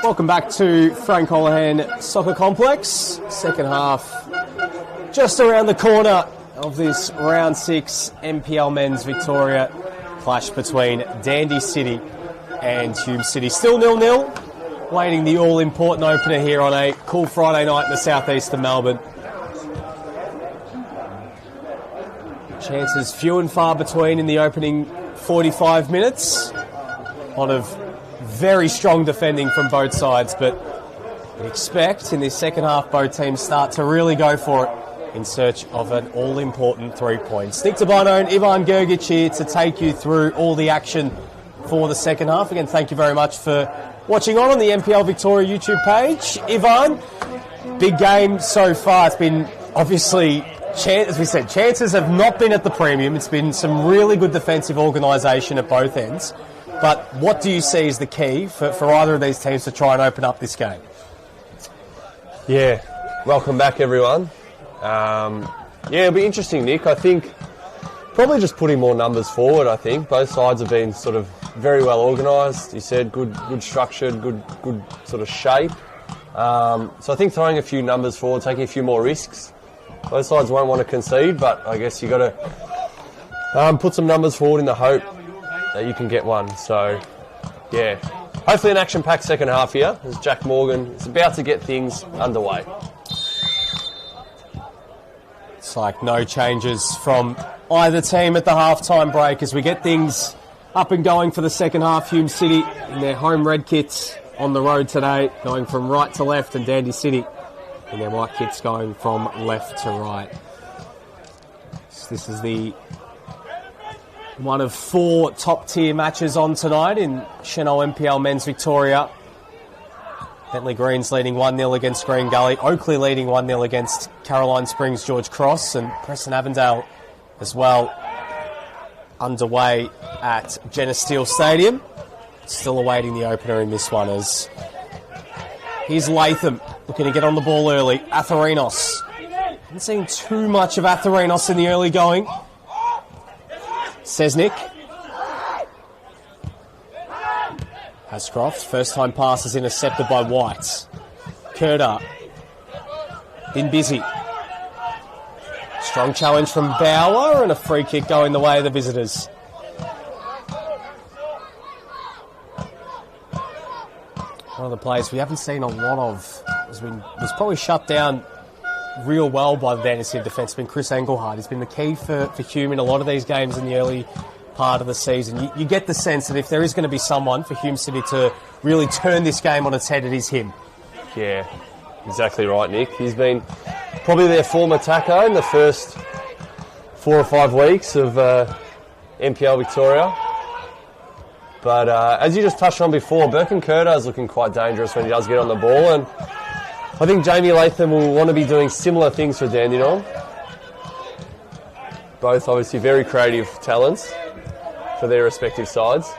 Welcome back to Frank Holohan Soccer Complex. Second half just around the corner of this round 6 NPL Men's Victoria clash between Dandy City and Hume City. Still 0-0, waiting the all-important opener here on a cool Friday night in the southeast of Melbourne. Chances few and far between in the opening 45 minutes. A lot of very strong defending from both sides, but we expect in this second half both teams start to really go for it in search of an all-important 3 points. Nick Tabano and Ivan Gergic here to take you through all the action for the second half. Again, thank you very much for watching on the NPL Victoria YouTube page. Ivan, big game so far. It's been obviously, as we said, chances have not been at the premium. It's been some really good defensive organisation at both ends. But what do you see as the key for either of these teams to try and open up this game? Yeah, welcome back everyone. It'll be interesting, Nick. I think probably just putting more numbers forward. I think both sides have been sort of very well organised. You said good structured, good sort of shape. So I think throwing a few numbers forward, taking a few more risks. Both sides won't want to concede, but I guess you got to put some numbers forward in the hope that you can get one. So, yeah, hopefully an action-packed second half here as Jack Morgan is about to get things underway. It's like no changes from either team at the half-time break as we get things up and going for the second half. Hume City in their home red kits on the road today, going from right to left, and Dandy City in their white kits going from left to right. So this is the one of 4 top-tier matches on tonight in Senol NPL Men's Victoria. Bentley Greens leading 1-0 against Green Gully. Oakley leading 1-0 against Caroline Springs George Cross. And Preston Avondale as well underway at Jenna Steele Stadium. Still awaiting the opener in this one as here's Latham looking to get on the ball early. Atharinos. Haven't seen too much of Atharinos in the early going. Sesnick. Hascroft. First time pass is intercepted by White. Kurta. Been busy. Strong challenge from Bauer and a free kick going the way of the visitors. One of the players we haven't seen a lot of was probably shut down real well by the Dandenong City defence has been Chris Engelhardt. He's been the key for Hume in a lot of these games in the early part of the season. You get the sense that if there is going to be someone for Hume City to really turn this game on its head, it is him. Yeah, exactly right, Nick. He's been probably their form attacker in the first 4 or 5 weeks of NPL Victoria. But as you just touched on before, Birkin Kurta is looking quite dangerous when he does get on the ball, and I think Jamie Latham will want to be doing similar things for Dandenong. Both obviously very creative talents for their respective sides.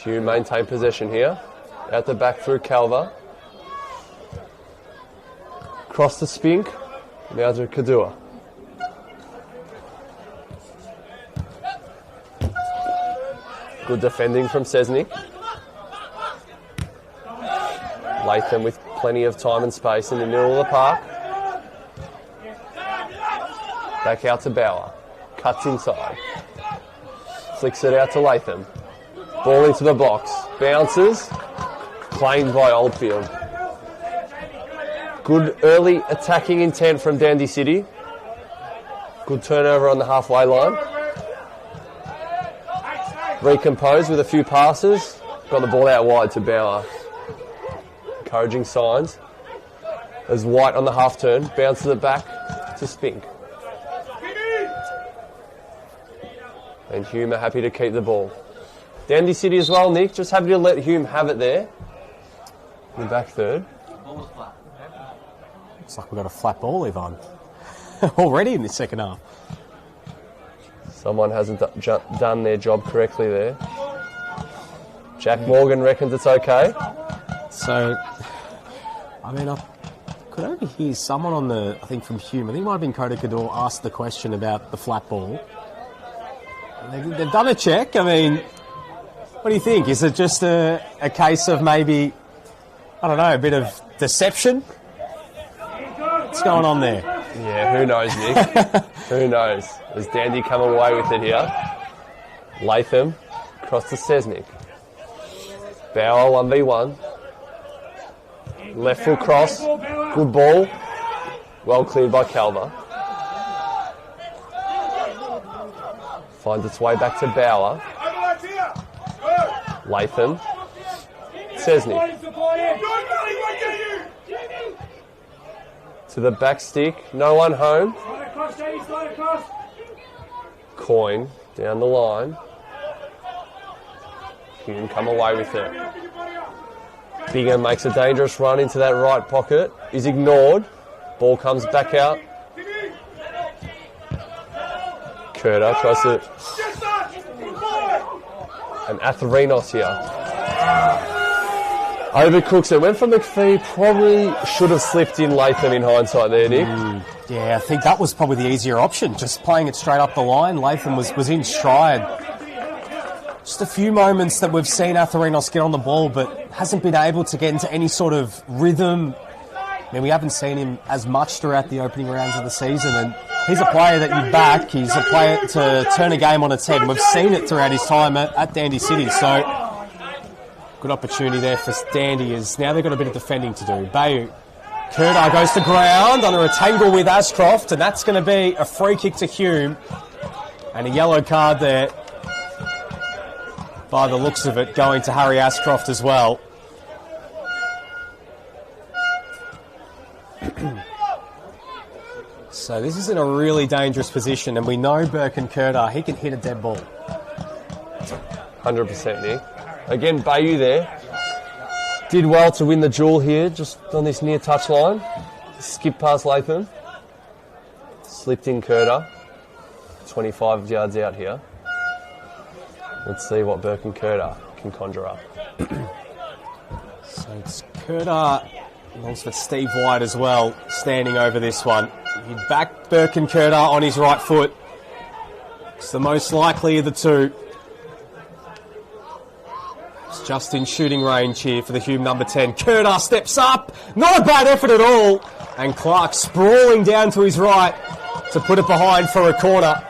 Hume maintain possession here. Out the back through Calver. Cross to Spink. Now to Kadua. Good defending from Sesnick. Latham with plenty of time and space in the middle of the park. Back out to Bauer. Cuts inside. Flicks it out to Latham. Ball into the box. Bounces. Claimed by Oldfield. Good early attacking intent from Dandy City. Good turnover on the halfway line. Recomposed with a few passes. Got the ball out wide to Bauer. Encouraging signs. As White on the half turn bounces it back to Spink. And Hume are happy to keep the ball. Dandy City as well, Nick. Just happy to let Hume have it there. In the back third. Looks like we've got a flat ball, Ivan. Already in the second half. Someone hasn't done their job correctly there. Jack Morgan reckons it's okay. So, I mean, I could overhear someone on the, I think from Hume, I think it might have been Coda Cador, asked the question about the flat ball. They've done a check. I mean, what do you think? Is it just a case of maybe, I don't know, a bit of deception? What's going on there? Yeah, who knows, Nick? Who knows? Does Dandy come away with it here? Latham, across to Sesnick. Bauer, 1v1. Left foot cross. Good ball. Well cleared by Calver. Finds its way back to Bauer. Latham. Sesnick. To the back stick. No one home. Coin down the line. Hume come away with it. Bigger makes a dangerous run into that right pocket. Is ignored. Ball comes back out. Curta tries to... And Atherinos here. Overcooks it. Went for McPhee. Probably should have slipped in Latham in hindsight there, Nick. Yeah, I think that was probably the easier option. Just playing it straight up the line. Latham was in stride. Just a few moments that we've seen Atherinos get on the ball, but hasn't been able to get into any sort of rhythm. I mean, we haven't seen him as much throughout the opening rounds of the season, and he's a player that you back. He's a player to turn a game on its head, and we've seen it throughout his time at Dandy City. So, good opportunity there for Dandy, as now they've got a bit of defending to do. Bayou. Curta goes to ground under a tangle with Ashcroft, and that's going to be a free kick to Hume. And a yellow card there, by the looks of it, going to Harry Ashcroft as well. So this is in a really dangerous position, and we know Burke and Curta, he can hit a dead ball. 100%, Nick. Again, Bayou there. Did well to win the duel here, just on this near touch line. Skip past Latham. Slipped in Curta. 25 yards out here. Let's see what Burke and Curta can conjure up. So it's Curta, belongs for Steve White as well, standing over this one. He'd back Burke and Curta on his right foot. It's the most likely of the two. It's just in shooting range here for the Hume number 10. Curta steps up, not a bad effort at all. And Clark sprawling down to his right to put it behind for a corner.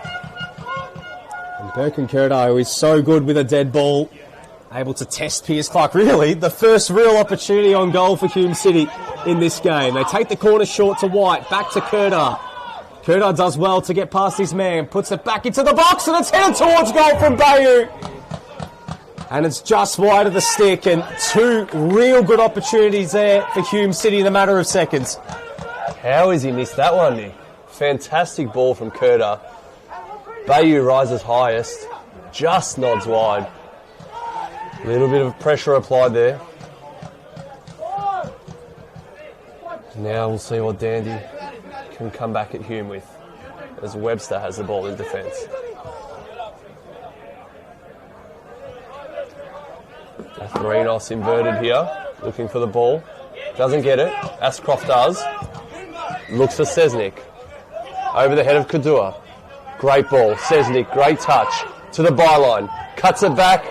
Burke and Curta, who is so good with a dead ball, able to test Piers Clark. Really, the first real opportunity on goal for Hume City in this game. They take the corner short to White, back to Curta. Curta does well to get past his man, puts it back into the box, and it's headed towards goal from Bayou. And it's just wide of the stick, and two real good opportunities there for Hume City in a matter of seconds. How has he missed that one, Nick? Fantastic ball from Curta. Bayou rises highest, just nods wide. A little bit of pressure applied there. Now we'll see what Dandy can come back at Hume with, as Webster has the ball in defence. Atherinos inverted here, looking for the ball. Doesn't get it. Ashcroft does. Looks for Sesnick. Over the head of Kadua. Great ball. Sesnick, great touch. To the byline. Cuts it back.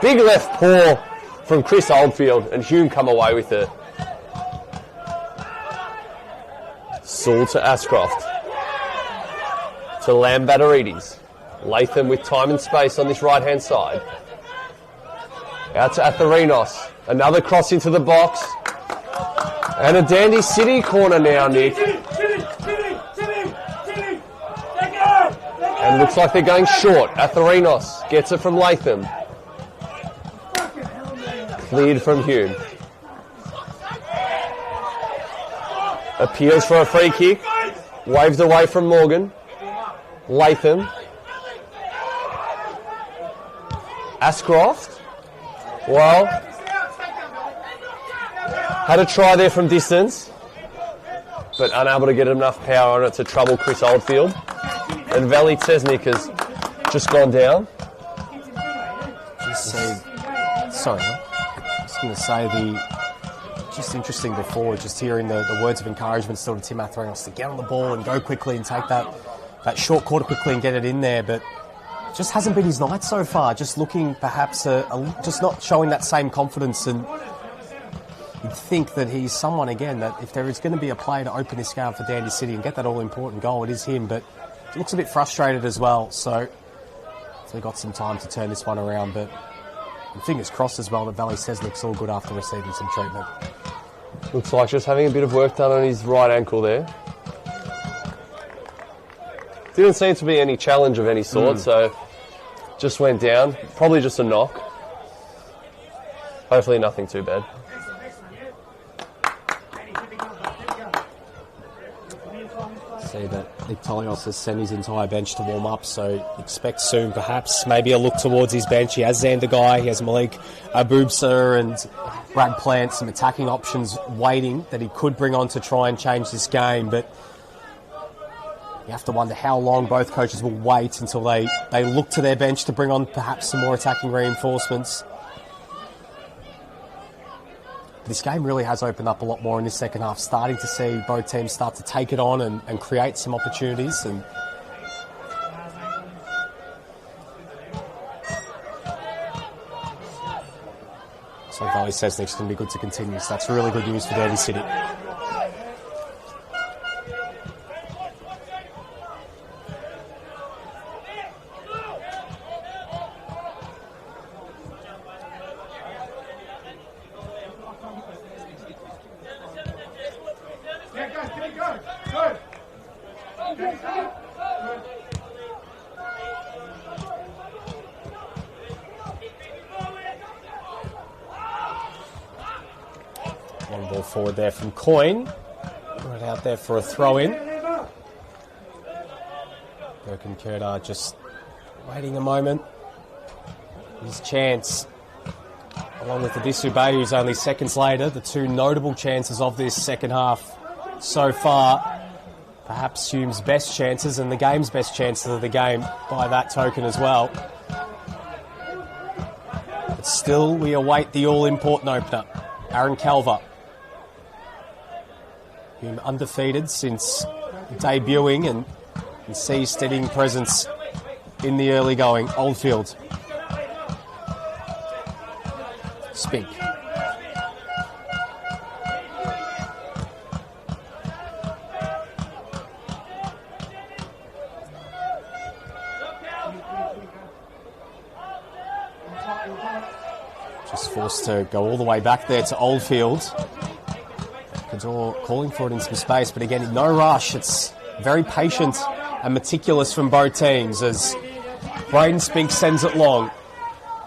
Big left paw from Chris Oldfield, and Hume come away with it. Sewell to Ashcroft. To Lambatarides. Latham with time and space on this right-hand side. Out to Atherinos. Another cross into the box. And a Dandy City corner now, Nick. And looks like they're going short. Atherinos gets it from Latham. Cleared from Hume. Appeals for a free kick. Waved away from Morgan. Latham. Ashcroft. Well, had a try there from distance, but unable to get enough power on it to trouble Chris Oldfield. And Valley Tesnick has just gone down. Just going to say the just interesting before, just hearing the words of encouragement still to Tim Athrenos to get on the ball and go quickly and take that short quarter quickly and get it in there, but just hasn't been his night so far. Just looking perhaps just not showing that same confidence, and you'd think that he's someone again that if there is going to be a player to open this game for Dandy City and get that all important goal, it is him. But he looks a bit frustrated as well, so he got some time to turn this one around. But fingers crossed as well that Valley Sesnick's all good after receiving some treatment. Looks like just having a bit of work done on his right ankle there. Didn't seem to be any challenge of any sort, so just went down. Probably just a knock. Hopefully nothing too bad. See that Nick Tolios has sent his entire bench to warm up, so expect soon perhaps maybe a look towards his bench. He has Xander Guy, he has Malik Abubsa and Brad Plant, some attacking options waiting that he could bring on to try and change this game, but you have to wonder how long both coaches will wait until they look to their bench to bring on perhaps some more attacking reinforcements. This game really has opened up a lot more in this second half, starting to see both teams start to take it on and create some opportunities. And so Valley Sesnick's going to be good to continue, so that's really good news for Dandy City. One ball forward there from Coyne. Right out there for a throw-in. Burke and Kurtar just waiting a moment. His chance, along with the Disubay, who's only seconds later, the two notable chances of this second half so far. Perhaps Hume's best chances and the game's best chances of the game by that token as well. But still, we await the all-important opener, Aaron Calver. Hume undefeated since debuting and sees steadying presence in the early going. Oldfield. Spink. Just forced to go all the way back there to Oldfield. Cador calling for it in some space, but again, no rush. It's very patient and meticulous from both teams as Braden Spink sends it long.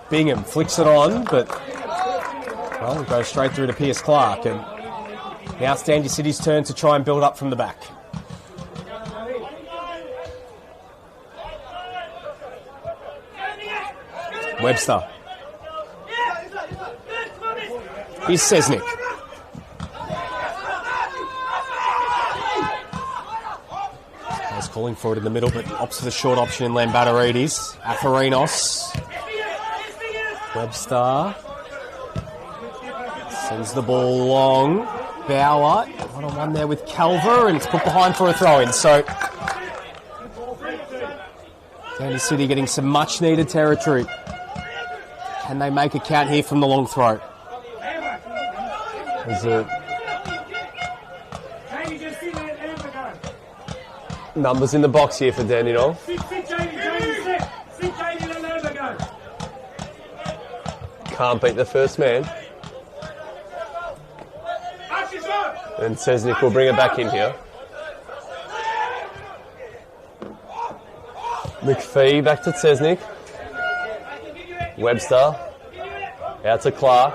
Bingham flicks it on, but well, it goes straight through to Pierce Clark. And now it's Dandy City's turn to try and build up from the back. Webster. Here's Sesnick. He's calling for it in the middle, but opts for the short option in Lambatoridis. Atherinos. Webster. Sends the ball long. Bauer. One-on-one there with Calver, and it's put behind for a throw-in. So Dandy City getting some much-needed territory. Can they make a count here from the long throw? Is it numbers in the box here for Dandenong? Can't beat the first man. And Sesnick will bring it back in here. McPhee back to Sesnick. Webster out to Clark.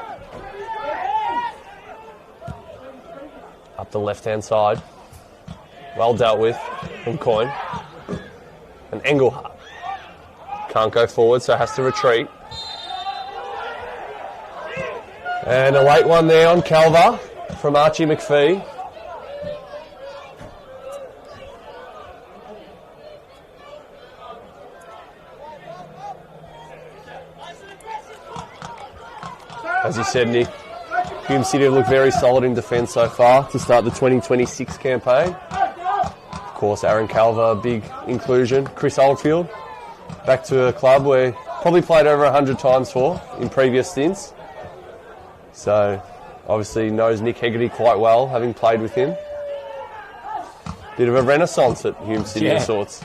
Up the left-hand side. Well dealt with from Coyne. And Engelhardt can't go forward, so has to retreat. And a late one there on Calver from Archie McPhee. As you said, Nick, Hume City have looked very solid in defence so far to start the 2026 campaign. Of course, Aaron Calver, big inclusion. Chris Oldfield, back to a club where probably played over 100 times for in previous stints. So, obviously knows Nick Hegarty quite well, having played with him. Bit of a renaissance at Hume City of sorts.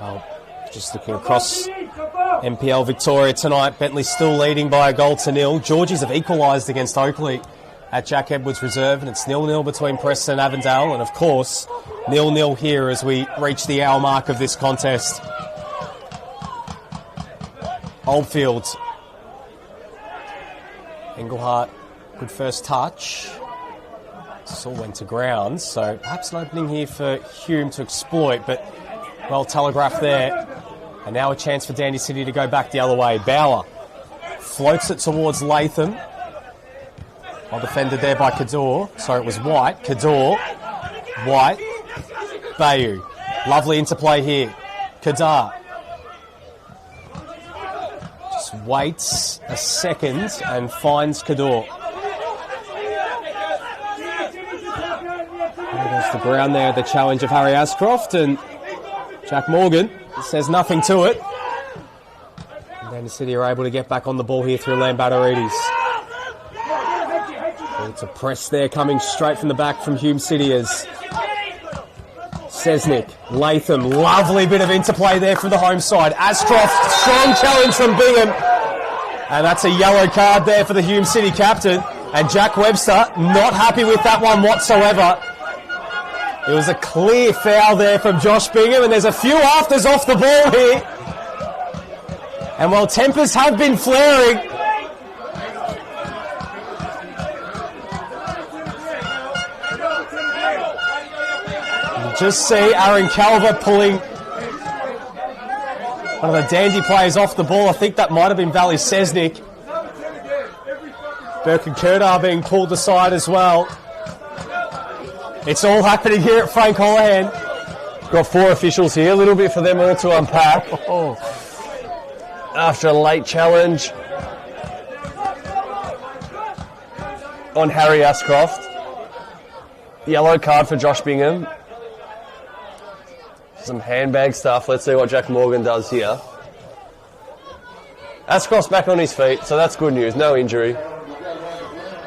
Well, just looking across NPL Victoria tonight, Bentley still leading by a goal to nil. Georgies have equalised against Oakley at Jack Edwards Reserve, and it's 0-0 between Preston and Avondale, and of course 0-0 here as we reach the hour mark of this contest. Oldfield. Engelhart, good first touch. This all went to ground, so perhaps an opening here for Hume to exploit, but well telegraphed there. And now a chance for Dandy City to go back the other way. Bauer floats it towards Latham. Well defended there by Kador. Sorry, it was White. Kador. White. Bayou. Lovely interplay here. Kadar. Just waits a second and finds Kador. There goes the ground there, the challenge of Harry Ascroft, and Jack Morgan says nothing to it. And Dandy City are able to get back on the ball here through Lambatarides. It's a press there coming straight from the back from Hume City as Sesnick, Latham, lovely bit of interplay there from the home side. Ascroft, strong challenge from Bingham. And that's a yellow card there for the Hume City captain. And Jack Webster not happy with that one whatsoever. It was a clear foul there from Josh Bingham, and there's a few afters off the ball here. And while tempers have been flaring, you just see Aaron Calver pulling one of the Dandy players off the ball. I think that might have been Valley Sesnick. Burke and Kerdar being pulled aside as well. It's all happening here at Frank Holohan. Got 4 officials here, a little bit for them all to unpack. After a late challenge on Harry Ascroft. Yellow card for Josh Bingham. Some handbag stuff. Let's see what Jack Morgan does here. Ascroft's back on his feet, so that's good news. No injury.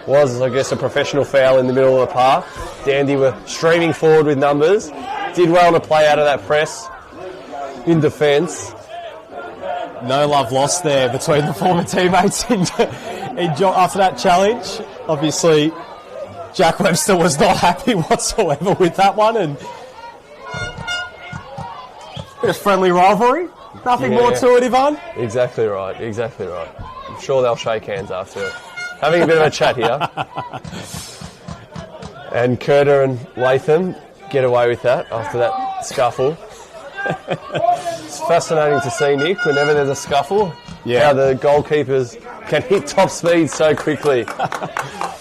Was, I guess, a professional foul in the middle of the park. Dandy were streaming forward with numbers. Did well to play out of that press in defence. No love lost there between the former teammates after that challenge. Obviously, Jack Webster was not happy whatsoever with that one, and a bit of friendly rivalry. Nothing more to it, Ivan. Exactly right. I'm sure they'll shake hands after it. Having a bit of a chat here. And Kurter and Latham get away with that after that scuffle. It's fascinating to see, Nick, whenever there's a scuffle, how the goalkeepers can hit top speed so quickly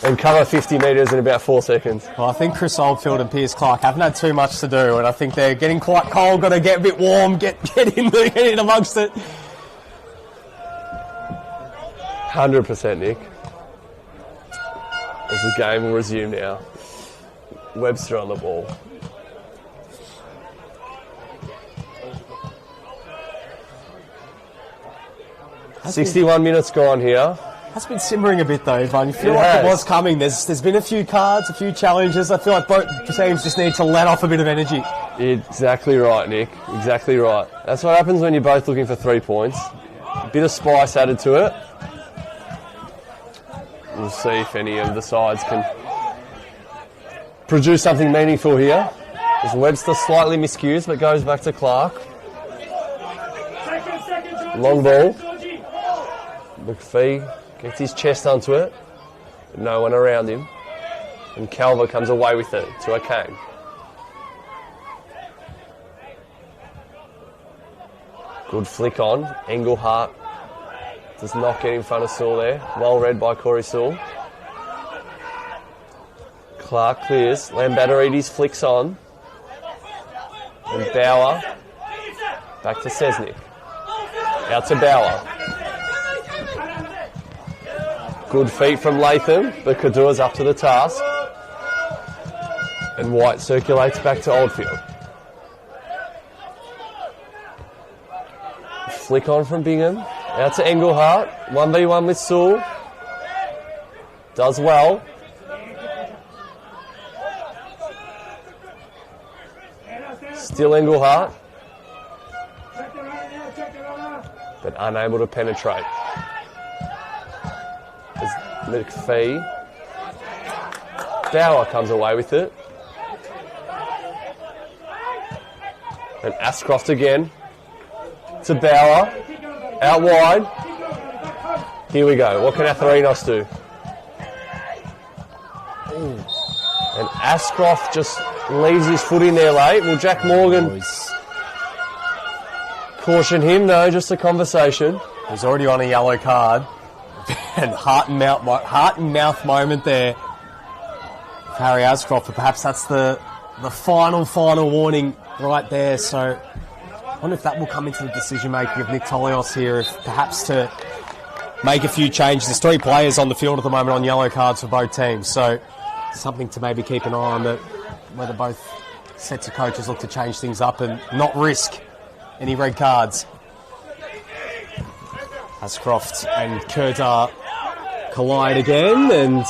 and cover 50 metres in about 4 seconds. Well, I think Chris Oldfield and Piers Clark haven't had too much to do, and I think they're getting quite cold, got to get a bit warm, get in amongst it. 100%, Nick. As the game will resume now. Webster on the ball. Has 61 minutes gone here. Has been simmering a bit though, Ivan. You feel like it was coming. There's been a few cards, a few challenges. I feel like both teams just need to let off a bit of energy. Exactly right, Nick. Exactly right. That's what happens when you're both looking for 3 points. A bit of spice added to it. We'll see if any of the sides can produce something meaningful here. As Webster slightly miscues, but goes back to Clark. Long ball. McPhee gets his chest onto it, but no one around him. And Calver comes away with it to Akang. Good flick on. Engelhart does not get in front of Sewell there. Well read by Corey Sewell. Clark clears. Lambatarides flicks on. And Bauer back to Sesnick. Out to Bauer. Good feet from Latham, but Kadur's up to the task. And White circulates back to Oldfield. Flick on from Bingham. Out to Engelhart. 1v1 with Sewell. Does well. Still Engelhart. But unable to penetrate. As McPhee. Bauer comes away with it. And Ashcroft again. To Bauer. Out wide. Here we go. What can Atherinos do? And Ashcroft just leaves his foot in there late. Will Jack Morgan caution him? No, just a conversation. He's already on a yellow card. And heart and mouth moment there. Harry Ashcroft, but perhaps that's the final warning right there. So I wonder if that will come into the decision-making of Nick Tolios here, if perhaps to make a few changes. There's 3 players on the field at the moment on yellow cards for both teams, so something to maybe keep an eye on, that whether both sets of coaches look to change things up and not risk any red cards. Ashcroft and Kurtar collide again, and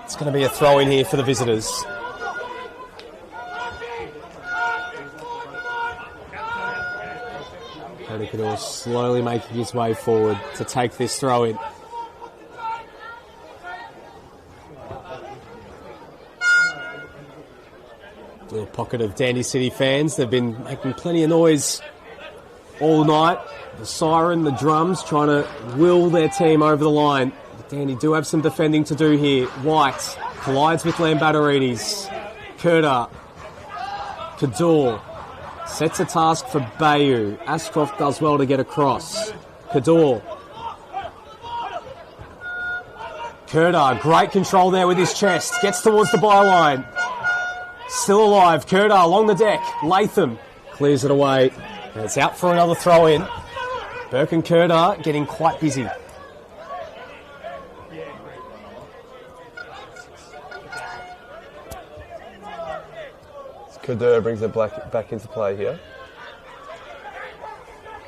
it's going to be a throw-in here for the visitors. Kador slowly making his way forward to take this throw-in. Little pocket of Dandy City fans. They've been making plenty of noise all night. The siren, the drums, trying to will their team over the line. But Dandy do have some defending to do here. White collides with Lambatarides. Kurtar. Kador. Sets a task for Bayou. Ashcroft does well to get across. Kador. Kurtar, great control there with his chest. Gets towards the byline. Still alive. Kurtar along the deck. Latham clears it away. And it's out for another throw-in. Burke and Kurtar getting quite busy. Kadur brings it back into play here.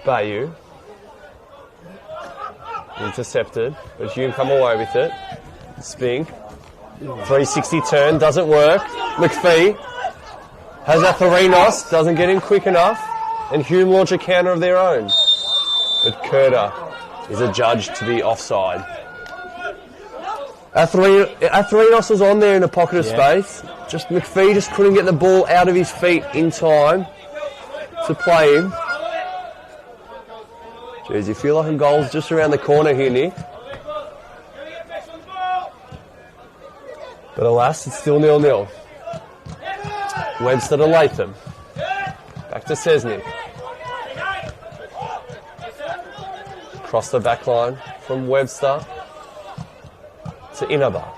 Bayou. Intercepted, but Hume come away with it. Spink. 360 turn, doesn't work. McPhee has Atherinos, doesn't get in quick enough. And Hume launch a counter of their own. But Kurtar is adjudged to be offside. Atherinos was on there in a pocket of space. Just McPhee just couldn't get the ball out of his feet in time to play him. Jeez, you feel like a goal's just around the corner here, Nick. But alas, it's still 0-0. Webster to Latham. Back to Sesnick. Across the back line from Webster to Inabar.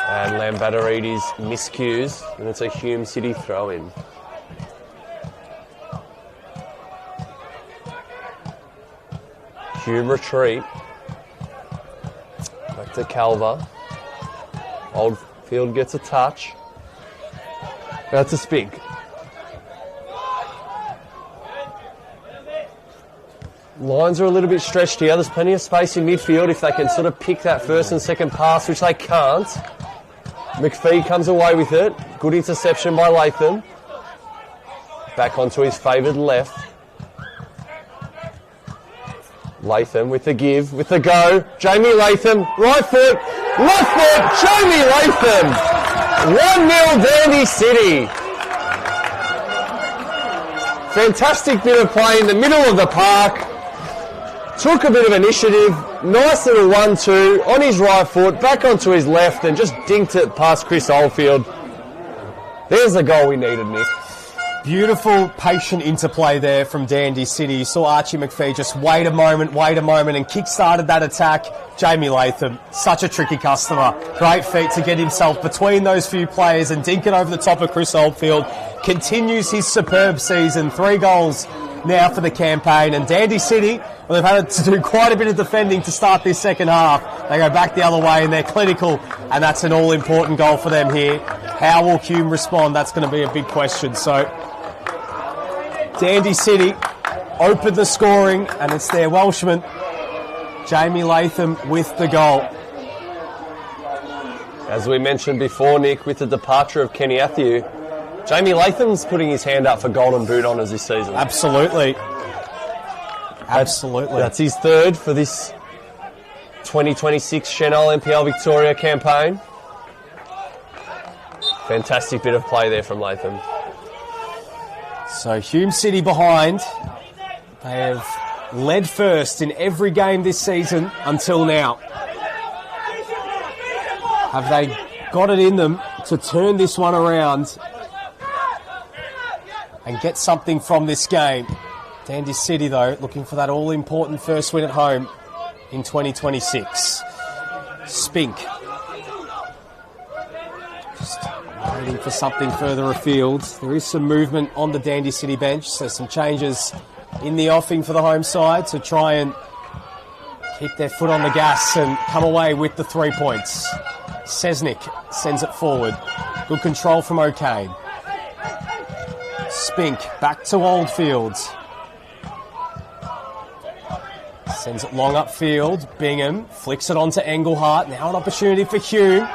And Lambatarides miscues, and it's a Hume City throw-in. Hume retreat. Back to Calver. Oldfield gets a touch. That's a Spink. Lines are a little bit stretched here. There's plenty of space in midfield if they can sort of pick that first and second pass, which they can't. McPhee comes away with it. Good interception by Latham. Back onto his favoured left. Latham with the give, with the go. Jamie Latham, right foot, left foot, Jamie Latham. 1-0 Dandy City. Fantastic bit of play in the middle of the park. Took a bit of initiative. Nice little 1-2 on his right foot, back onto his left, and just dinked it past Chris Oldfield. There's the goal we needed, Nick. Beautiful, patient interplay there from Dandy City. You saw Archie McPhee just wait a moment, and kick-started that attack. Jamie Latham, such a tricky customer. Great feat to get himself between those few players and dink it over the top of Chris Oldfield. Continues his superb season. 3 goals now for the campaign. And Dandy City, well, they've had to do quite a bit of defending to start this second half. They go back the other way and they're clinical, and that's an all-important goal for them here. How will Hume respond? That's going to be a big question. So Dandy City open the scoring, and it's their Welshman, Jamie Latham, with the goal. As we mentioned before, Nick, with the departure of Kenny Athieu, Jamie Latham's putting his hand up for golden boot honours this season. Absolutely. Absolutely. That's his third for this 2026 Senol NPL Victoria campaign. Fantastic bit of play there from Latham. So Hume City behind. They have led first in every game this season until now. Have they got it in them to turn this one around and get something from this game? Dandy City, though, looking for that all-important first win at home in 2026. Spink. Just waiting for something further afield. There is some movement on the Dandy City bench, so some changes in the offing for the home side to try and keep their foot on the gas and come away with the 3 points. Sesnick sends it forward. Good control from O'Kane. Spink back to Oldfield. Sends it long upfield. Bingham flicks it onto Engelhardt. Now an opportunity for Hume.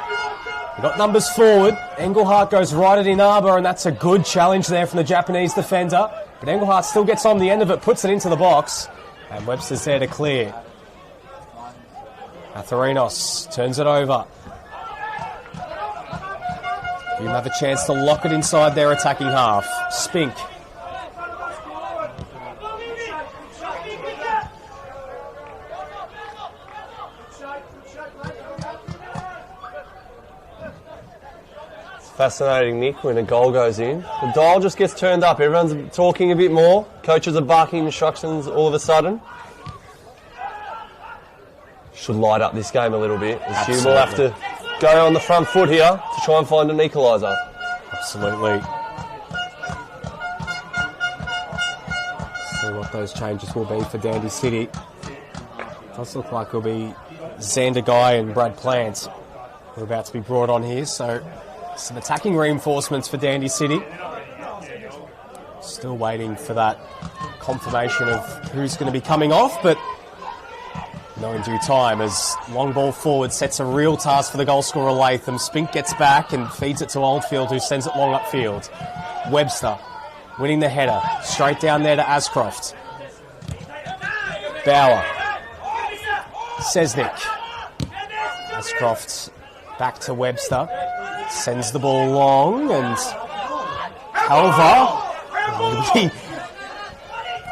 We've got numbers forward. Engelhardt goes right at Inaba, and that's a good challenge there from the Japanese defender. But Engelhardt still gets on the end of it, puts it into the box, and Webster's there to clear. Atharinos turns it over. You have a chance to lock it inside their attacking half. Spink. It's fascinating, Nick, when a goal goes in. The dial just gets turned up. Everyone's talking a bit more. Coaches are barking instructions all of a sudden. Should light up this game a little bit. Hume will have to go on the front foot here to try and find an equaliser. Absolutely. See what those changes will be for Dandy City. Does look like it'll be Xander Guy and Brad Plant who are about to be brought on here. So some attacking reinforcements for Dandy City. Still waiting for that confirmation of who's going to be coming off, but no in due time as long ball forward sets a real task for the goal scorer Latham. Spink gets back and feeds it to Oldfield, who sends it long upfield. Webster winning the header. Straight down there to Ascroft. Bauer. Sesnick. Ascroft back to Webster. Sends the ball long, and Halva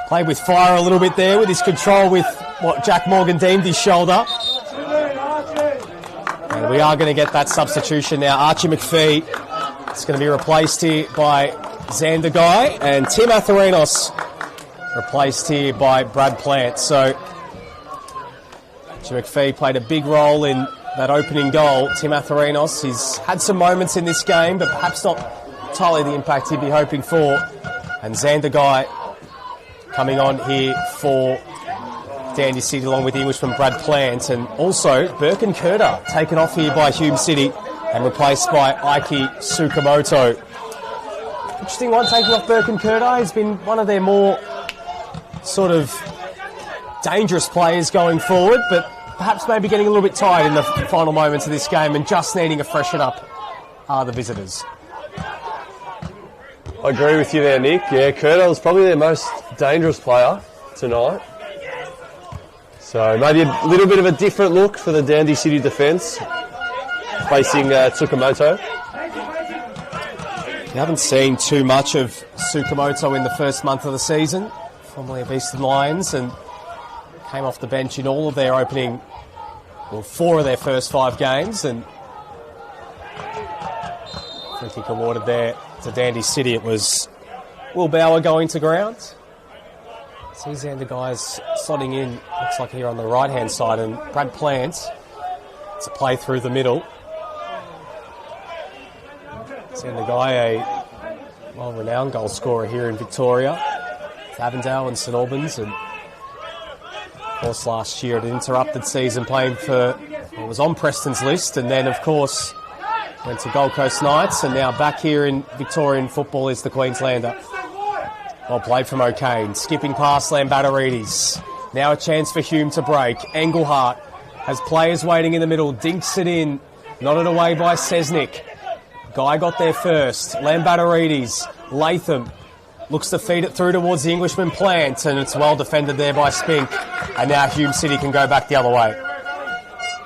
played with fire a little bit there with his control with what Jack Morgan deemed his shoulder. And we are going to get that substitution now. Archie McPhee is going to be replaced here by Xander Guy, and Tim Atharinos replaced here by Brad Plant. So Archie McPhee played a big role in that opening goal. Tim Atharinos, he's had some moments in this game, but perhaps not entirely the impact he'd be hoping for. And Xander Guy coming on here for Dandy City along with the Englishman Brad Plant, and also Birkin Kurta taken off here by Hume City and replaced by Aiki Tsukamoto. Interesting one, taking off Birkin Kurta. He's been one of their more sort of dangerous players going forward, but perhaps maybe getting a little bit tired in the final moments of this game and just needing a freshen up are the visitors. I agree with you there, Nick. Yeah, Kurta was probably their most dangerous player tonight. So maybe a little bit of a different look for the Dandy City defence facing Tsukamoto. You haven't seen too much of Tsukamoto in the first month of the season, formerly of Eastern Lions, and came off the bench in all of their opening, well, 4 of their first 5 games, and free kick awarded there to Dandy City. It was Will Bauer going to ground. See Xander Guys slotting in, looks like here on the right-hand side, and Brad Plant to play through the middle. Xander Guy, a well-renowned goal scorer here in Victoria. Avondale and St Albans, and of course last year an interrupted season playing for, well, was on Preston's list, and then of course went to Gold Coast Knights, and now back here in Victorian football is the Queenslander. Well played from O'Kane, skipping past Lambatterides. Now a chance for Hume to break. Engelhardt has players waiting in the middle, dinks it in, nodded away by Sesnick. Guy got there first. Lambatterides, Latham looks to feed it through towards the Englishman Plant, and it's well defended there by Spink. And now Hume City can go back the other way.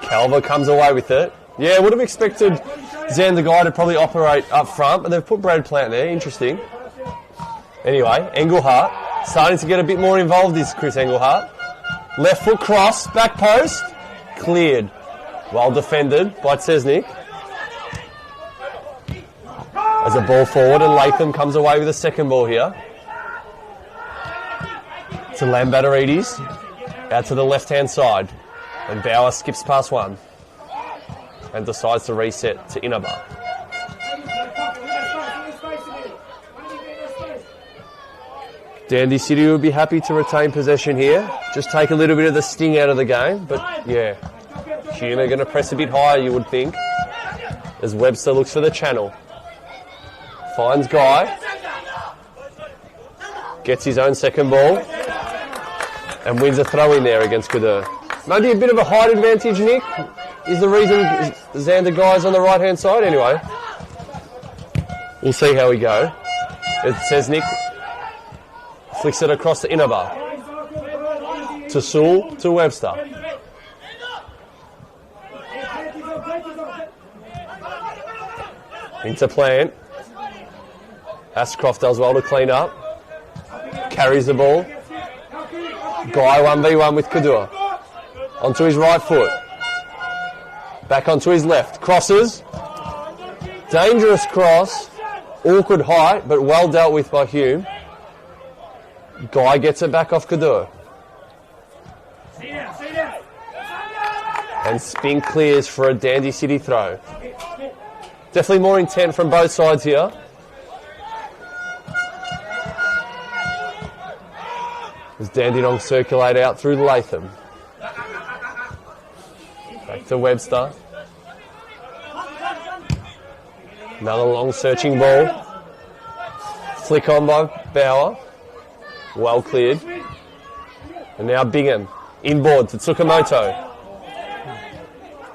Calver comes away with it. Yeah, would have expected Xander Guy to probably operate up front, but they've put Brad Plant there. Interesting. Anyway, Engelhardt starting to get a bit more involved, is Chris Engelhardt. Left foot cross, back post, cleared. Well defended by Cesnik. As a ball forward, and Latham comes away with a second ball here. To Lambatterides, out to the left-hand side. And Bauer skips past one. And decides to reset to Inaba. Dandy City would be happy to retain possession here. Just take a little bit of the sting out of the game. But yeah, Hume are going to press a bit higher, you would think. As Webster looks for the channel. Finds Guy. Gets his own second ball. And wins a throw in there against Kudur. Maybe a bit of a height advantage, Nick, is the reason Xander Guy's on the right-hand side. Anyway, we'll see how we go. It says Nick flicks it across to Inaba. To Sewell, to Webster. Into Plant. Ashcroft does well to clean up. Carries the ball. Guy 1v1 with Kadua. Onto his right foot. Back onto his left. Crosses. Dangerous cross. Awkward height, but well dealt with by Hume. Guy gets it back off Kadua. And Spink clears for a Dandy City throw. Definitely more intent from both sides here. As Dandenong circulate out through Latham. Back to Webster. Another long searching ball. Flick on by Bauer. Well cleared. And now Bingham. Inboard to Tsukamoto.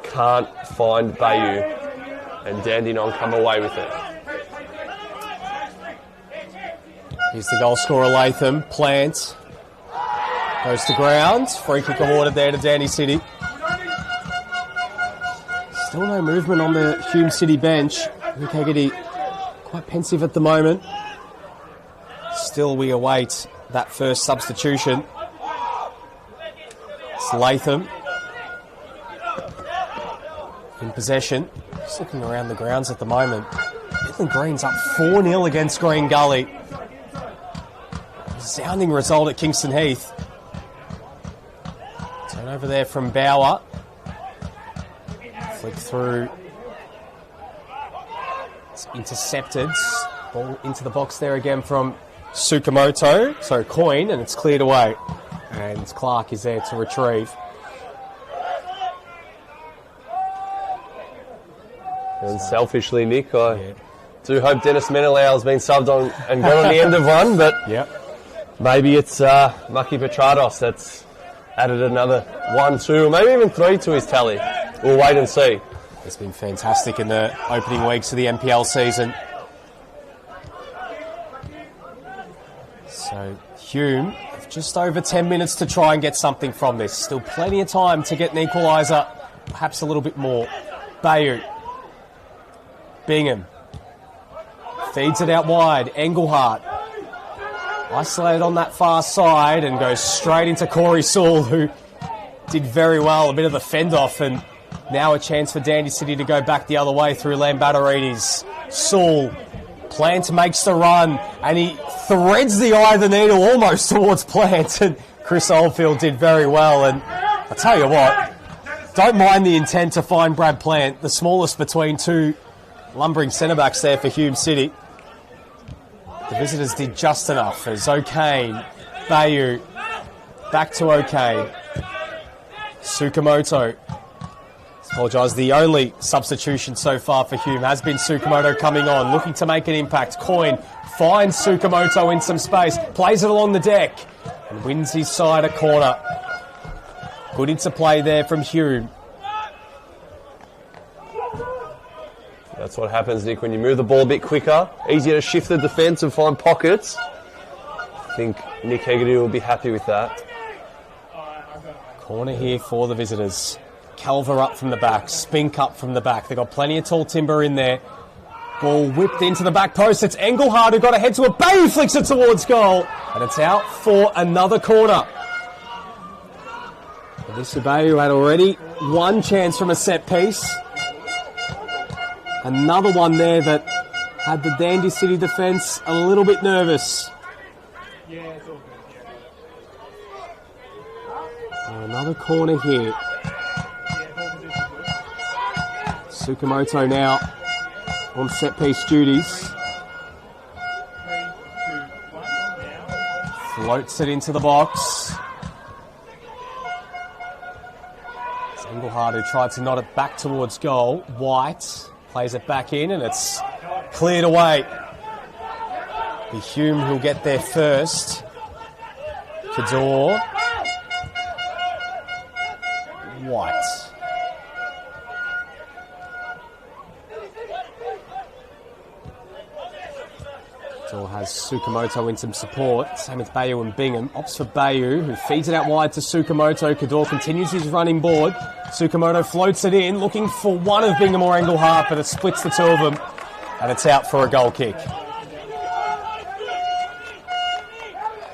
Can't find Bayou. And Dandenong come away with it. Here's the goal scorer Latham. Plant. Goes to ground. Free kick awarded there to Dandy City. Still no movement on the Hume City bench. Luke Haggerty quite pensive at the moment. Still we await that first substitution. It's Latham in possession. Just looking around the grounds at the moment. Midland Green's up 4-0 against Green Gully. Resounding result at Kingston Heath. Turnover there from Bauer. Flick through. It's intercepted. Ball into the box there again from Tsukamoto. So Coyne, and it's cleared away. And Clark is there to retrieve. And selfishly, Nick, I do hope Dennis Menelau has been subbed on and got on the end of one, but maybe it's Maki Petrados that's added another 1, 2, or maybe even 3 to his tally. We'll wait and see. It's been fantastic in the opening weeks of the NPL season. So Hume have just over 10 minutes to try and get something from this. Still plenty of time to get an equaliser, perhaps a little bit more. Bayou. Bingham. Feeds it out wide. Engelhardt. Isolated on that far side and goes straight into Corey Sewell, who did very well. A bit of a fend-off, and now a chance for Dandy City to go back the other way through Lambatterides. Sewell. Plant makes the run, and he threads the eye of the needle almost towards Plant, and Chris Oldfield did very well. And I'll tell you what, don't mind the intent to find Brad Plant, the smallest between two lumbering centre-backs there for Hume City. The visitors did just enough as O'Kane Bayou. Back to OK. Tsukamoto. Apologise, the only substitution so far for Hume has been Tsukamoto coming on, looking to make an impact. Coyne finds Tsukamoto in some space, plays it along the deck, and wins his side a corner. Good interplay there from Hume. That's what happens, Nick, when you move the ball a bit quicker. Easier to shift the defence and find pockets. I think Nick Hegarty will be happy with that. Corner here for the visitors. Calver up from the back, Spink up from the back. They've got plenty of tall timber in there. Ball whipped into the back post. It's Engelhardt who got ahead to it. Bayou flicks it towards goal. And it's out for another corner. Odessa Bayou had already one chance from a set piece. Another one there that had the Dandy City defence a little bit nervous. Another corner here. Tsukamoto now on set piece duties. Floats it into the box. It's Engelhardt who tried to nod it back towards goal. White plays it back in and it's cleared away. The Hume who'll get there first. Kador. White. Kador has Tsukamoto in some support. Same with Bayou and Bingham. Opts for Bayou, who feeds it out wide to Tsukamoto. Kador continues his running board. Tsukamoto floats it in, looking for one of Bingham or Engelhardt, but it splits the two of them, and it's out for a goal kick.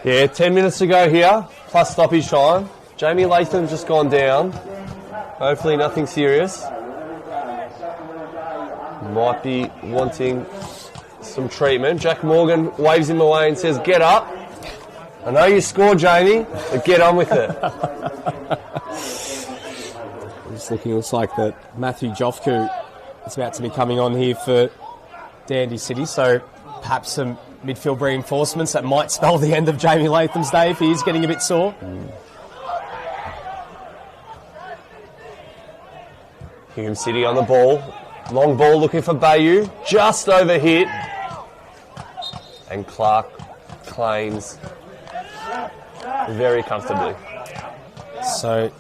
Yeah, 10 minutes to go here, plus stoppage time. Jamie Latham just gone down. Hopefully nothing serious. Might be wanting some treatment. Jack Morgan waves him away and says, "Get up. I know you scored, Jamie, but get on with it." Just looking, it looks like that Matthew Jofku is about to be coming on here for Dandy City, so perhaps some midfield reinforcements that might spell the end of Jamie Latham's day if he is getting a bit sore. Hume City on the ball. Long ball looking for Bayou. Just over hit. And Clark claims very comfortably. So,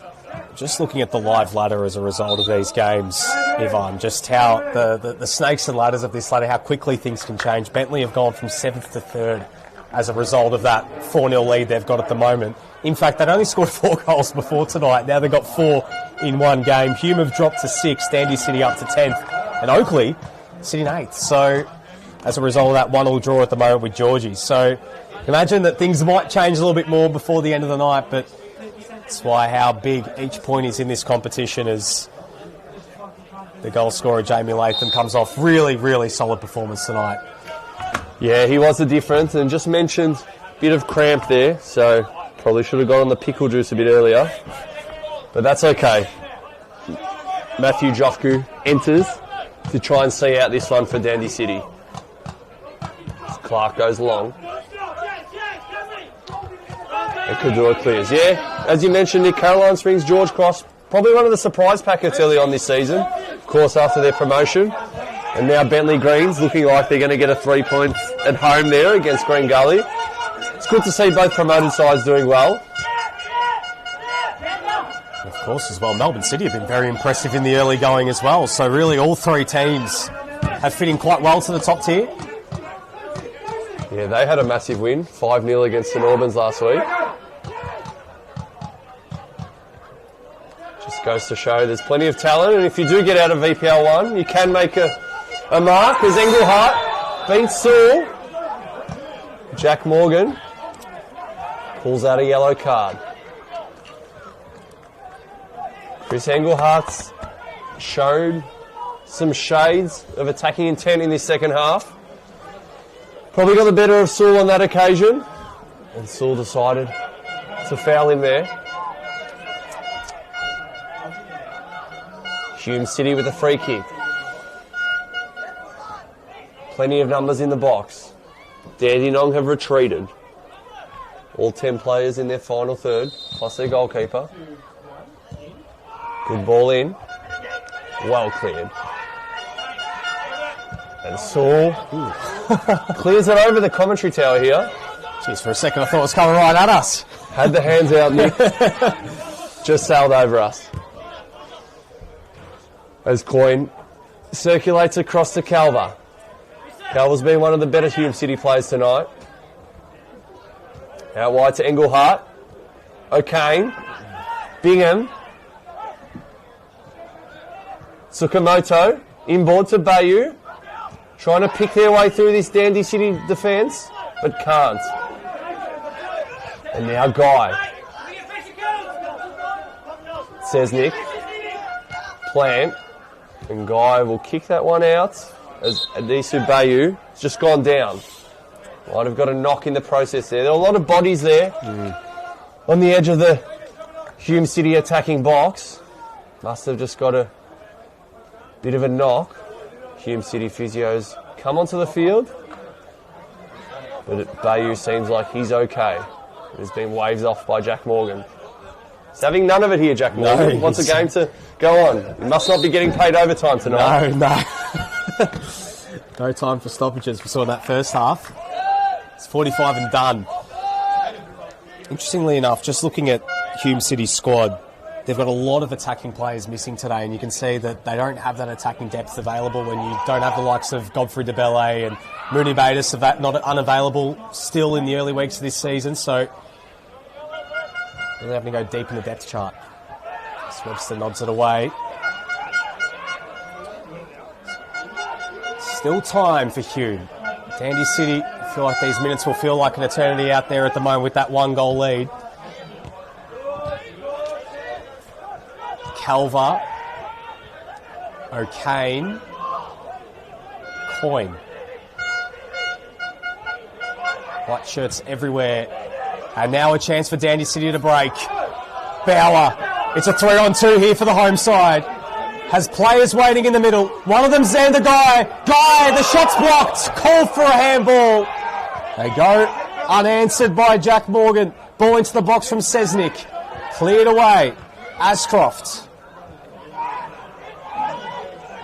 just looking at the live ladder as a result of these games, Ivan, just how the snakes and ladders of this ladder, how quickly things can change. Bentley have gone from 7th to 3rd as a result of that 4-0 lead they've got at the moment. In fact, they'd only scored 4 goals before tonight. Now they've got 4 in one game. Hume have dropped to 6th, Dandy City up to 10th, and Oakley sitting 8th. So, as a result of that 1-1 draw at the moment with Georgie. So, imagine that things might change a little bit more before the end of the night, but that's why how big each point is in this competition as the goal scorer Jamie Latham comes off really, really solid performance tonight. Yeah, he was the difference, and just mentioned a bit of cramp there, so probably should have got on the pickle juice a bit earlier, but that's okay. Matthew Jofku enters to try and see out this one for Dandy City. Clark goes long. And Kadura clears. Yeah, as you mentioned, Nick, Caroline Springs, George Cross, probably one of the surprise packets early on this season, of course, after their promotion. And now Bentley Greens looking like they're going to get a 3 points at home there against Green Gully. It's good to see both promoted sides doing well. Of course, as well, Melbourne City have been very impressive in the early going as well. So really all 3 teams have fit in quite well to the top tier. Yeah, they had a massive win, 5-0 against St Albans last week. Just goes to show there's plenty of talent, and if you do get out of VPL 1, you can make a mark as Engelhardt beats Sewell. Jack Morgan pulls out a yellow card. Chris Engelhardt's showed some shades of attacking intent in this second half. Probably got the better of Sewell on that occasion, and Sewell decided to foul him there. Hume City with a free kick. Plenty of numbers in the box. Dandenong have retreated. All 10 players in their final third, plus their goalkeeper. Good ball in. Well cleared. And Saul clears it over the commentary tower here. Jeez, for a second I thought it was coming right at us. Had the hands out, Nick. Just sailed over us. As Coyne circulates across to Calver. Calver's been one of the better Hume City players tonight. Out wide to Engelhart. O'Kane. Bingham. Tsukamoto. Inboard to Bayou. Trying to pick their way through this Dandy City defence, but can't. And now Guy. Says Nick. Plant. And Guy will kick that one out as Adisu Bayou has just gone down. Might have got a knock in the process there. There are a lot of bodies there on the edge of the Hume City attacking box. Must have just got a bit of a knock. Hume City physios come onto the field, but Bayou seems like he's okay. He's been waved off by Jack Morgan. He's having none of it here, Jack Morgan. He wants the game to go on. He must not be getting paid overtime tonight. No. No time for stoppages. We saw that first half. It's 45 and done. Interestingly enough, just looking at Hume City's squad, they've got a lot of attacking players missing today, and you can see that they don't have that attacking depth available when you don't have the likes of Godfrey DeBelle and Mooney Batis not unavailable still in the early weeks of this season, so they're having to go deep in the depth chart. Webster nods it away. Still time for Hume. Dandy City, I feel like these minutes will feel like an eternity out there at the moment with that 1-goal lead. Calver, O'Kane, Coyne. White shirts everywhere. And now a chance for Dandy City to break. Bauer. It's a 3-on-2 here for the home side. Has players waiting in the middle. One of them, Xander Guy. Guy, the shot's blocked. Called for a handball. They go unanswered by Jack Morgan. Ball into the box from Sesnick. Cleared away. Ashcroft.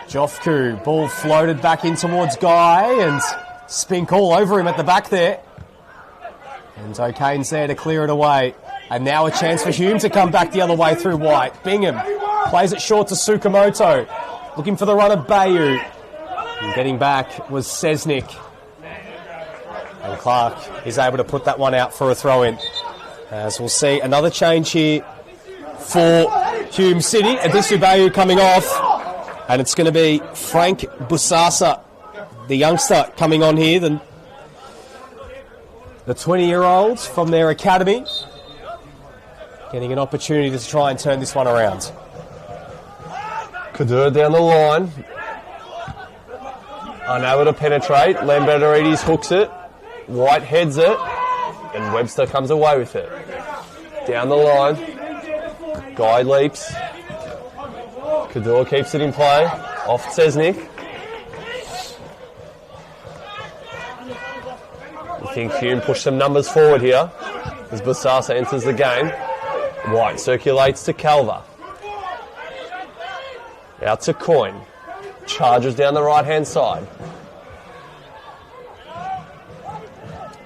Jofku, ball floated back in towards Guy and Spink all over him at the back there. And O'Kane's there to clear it away. And now a chance for Hume to come back the other way through White. Bingham plays it short to Tsukamoto. Looking for the run of Bayou. And getting back was Sesnick. And Clark is able to put that one out for a throw-in. As we'll see another change here for Hume City. Adisu Bayou coming off. And it's going to be Frank Busasa, the youngster, coming on here. The 20-year-olds from their academy getting an opportunity to try and turn this one around. Kadur down the line. Unable to penetrate. Lambertarides hooks it. White heads it. And Webster comes away with it. Down the line. Guy leaps. Kadur keeps it in play. Off Sesnick. I think Hume pushed some numbers forward here as Busasa enters the game. White circulates to Calver. Out to Coyne. Charges down the right-hand side.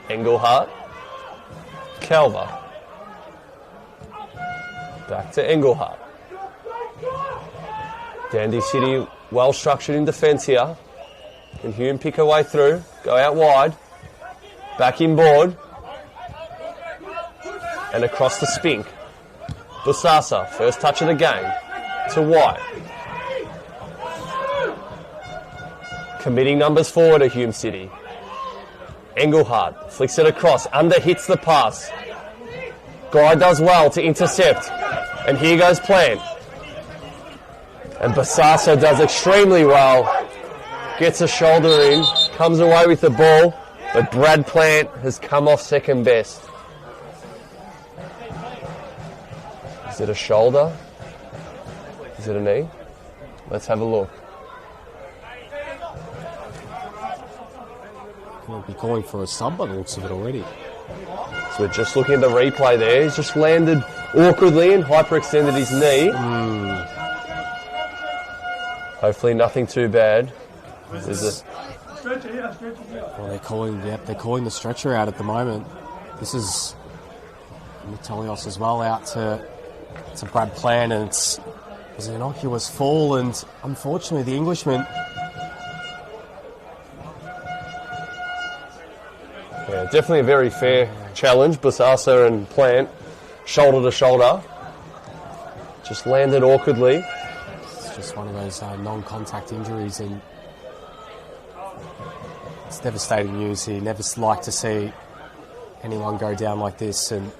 Engelhart. Calver. Back to Engelhart. Dandy City well structured in defence here. Can Hume pick her way through? Go out wide. Back inboard. And across the Spink. Busasa, first touch of the game. To White. Committing numbers forward at Hume City. Engelhart flicks it across. Under hits the pass. Guy does well to intercept. And here goes Plant. And Busasa does extremely well. Gets a shoulder in. Comes away with the ball. But Brad Plant has come off second best. Is it a shoulder? Is it a knee? Let's have a look. We'll be calling for a sub by the looks of it already. So we're just looking at the replay there. He's just landed awkwardly and hyperextended his knee. Hopefully nothing too bad. Well, they're calling the stretcher out at the moment. This is Mitolios as well out to Brad Plant, and it was an innocuous fall, and unfortunately the Englishman. Yeah, definitely a very fair challenge. Basasa and Plant, shoulder to shoulder. Just landed awkwardly. It's just one of those non-contact injuries, and it's devastating news here. Never like to see anyone go down like this, and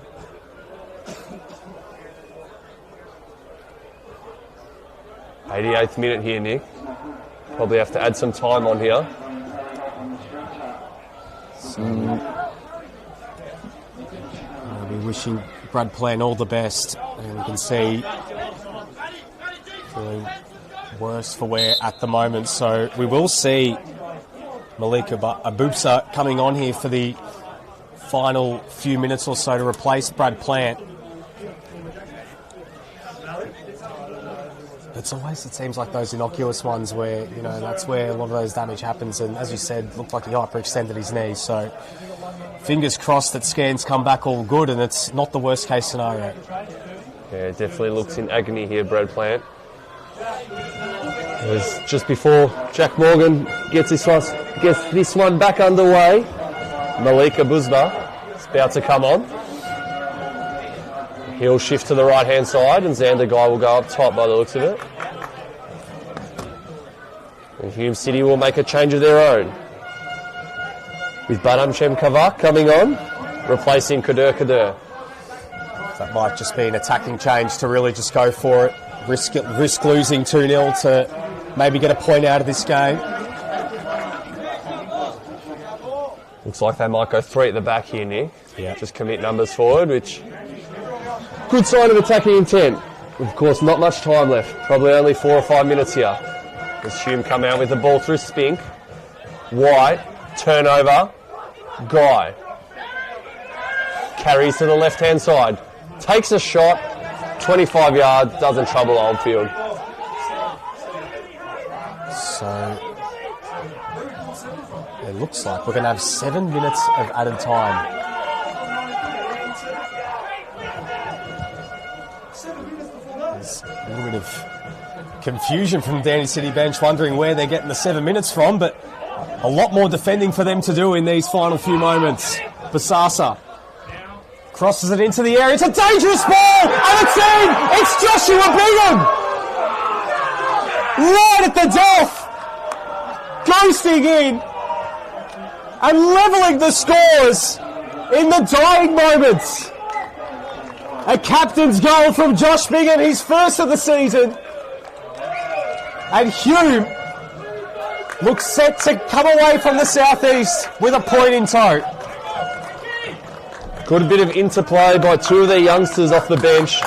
88th minute here, Nick. Probably have to add some time on here. I'll be wishing Brad Plant all the best, and you can see feeling worse for wear at the moment. So we will see Malika Abubsa coming on here for the final few minutes or so to replace Brad Plant. It seems like those innocuous ones where, that's where a lot of those damage happens. And as you said, looked like he hyperextended his knee. So fingers crossed that scans come back all good and it's not the worst case scenario. Yeah, definitely looks in agony here, Brad Plant. It was just before Jack Morgan gets this one back underway. Malika Abubsa is about to come on. He'll shift to the right-hand side, and Xander Guy will go up top by the looks of it. And Hume City will make a change of their own, with Badam Shemkavak coming on, replacing Kadur. That might just be an attacking change to really just go for it. Risk losing 2-0 to maybe get a point out of this game. Looks like they might go 3 at the back here, Nick. Yeah. Just commit numbers forward, which... good sign of attacking intent. Of course, not much time left. Probably only 4 or 5 minutes here. As Hume come out with the ball through Spink. White, turnover, Guy. Carries to the left-hand side. Takes a shot, 25 yards, doesn't trouble Oldfield. So it looks like we're going to have 7 minutes of added time. There's a little bit of confusion from the Dandenong City bench, wondering where they're getting the 7 minutes from, but a lot more defending for them to do in these final few moments. Basasa crosses it into the area. It's a dangerous ball, and it's in! It's Joshua Bingham! Right at the death! Ghosting in and levelling the scores in the dying moments. A captain's goal from Josh Bingham, his first of the season. And Hume looks set to come away from the southeast with a point in tow. Good bit of interplay by 2 of their youngsters off the bench.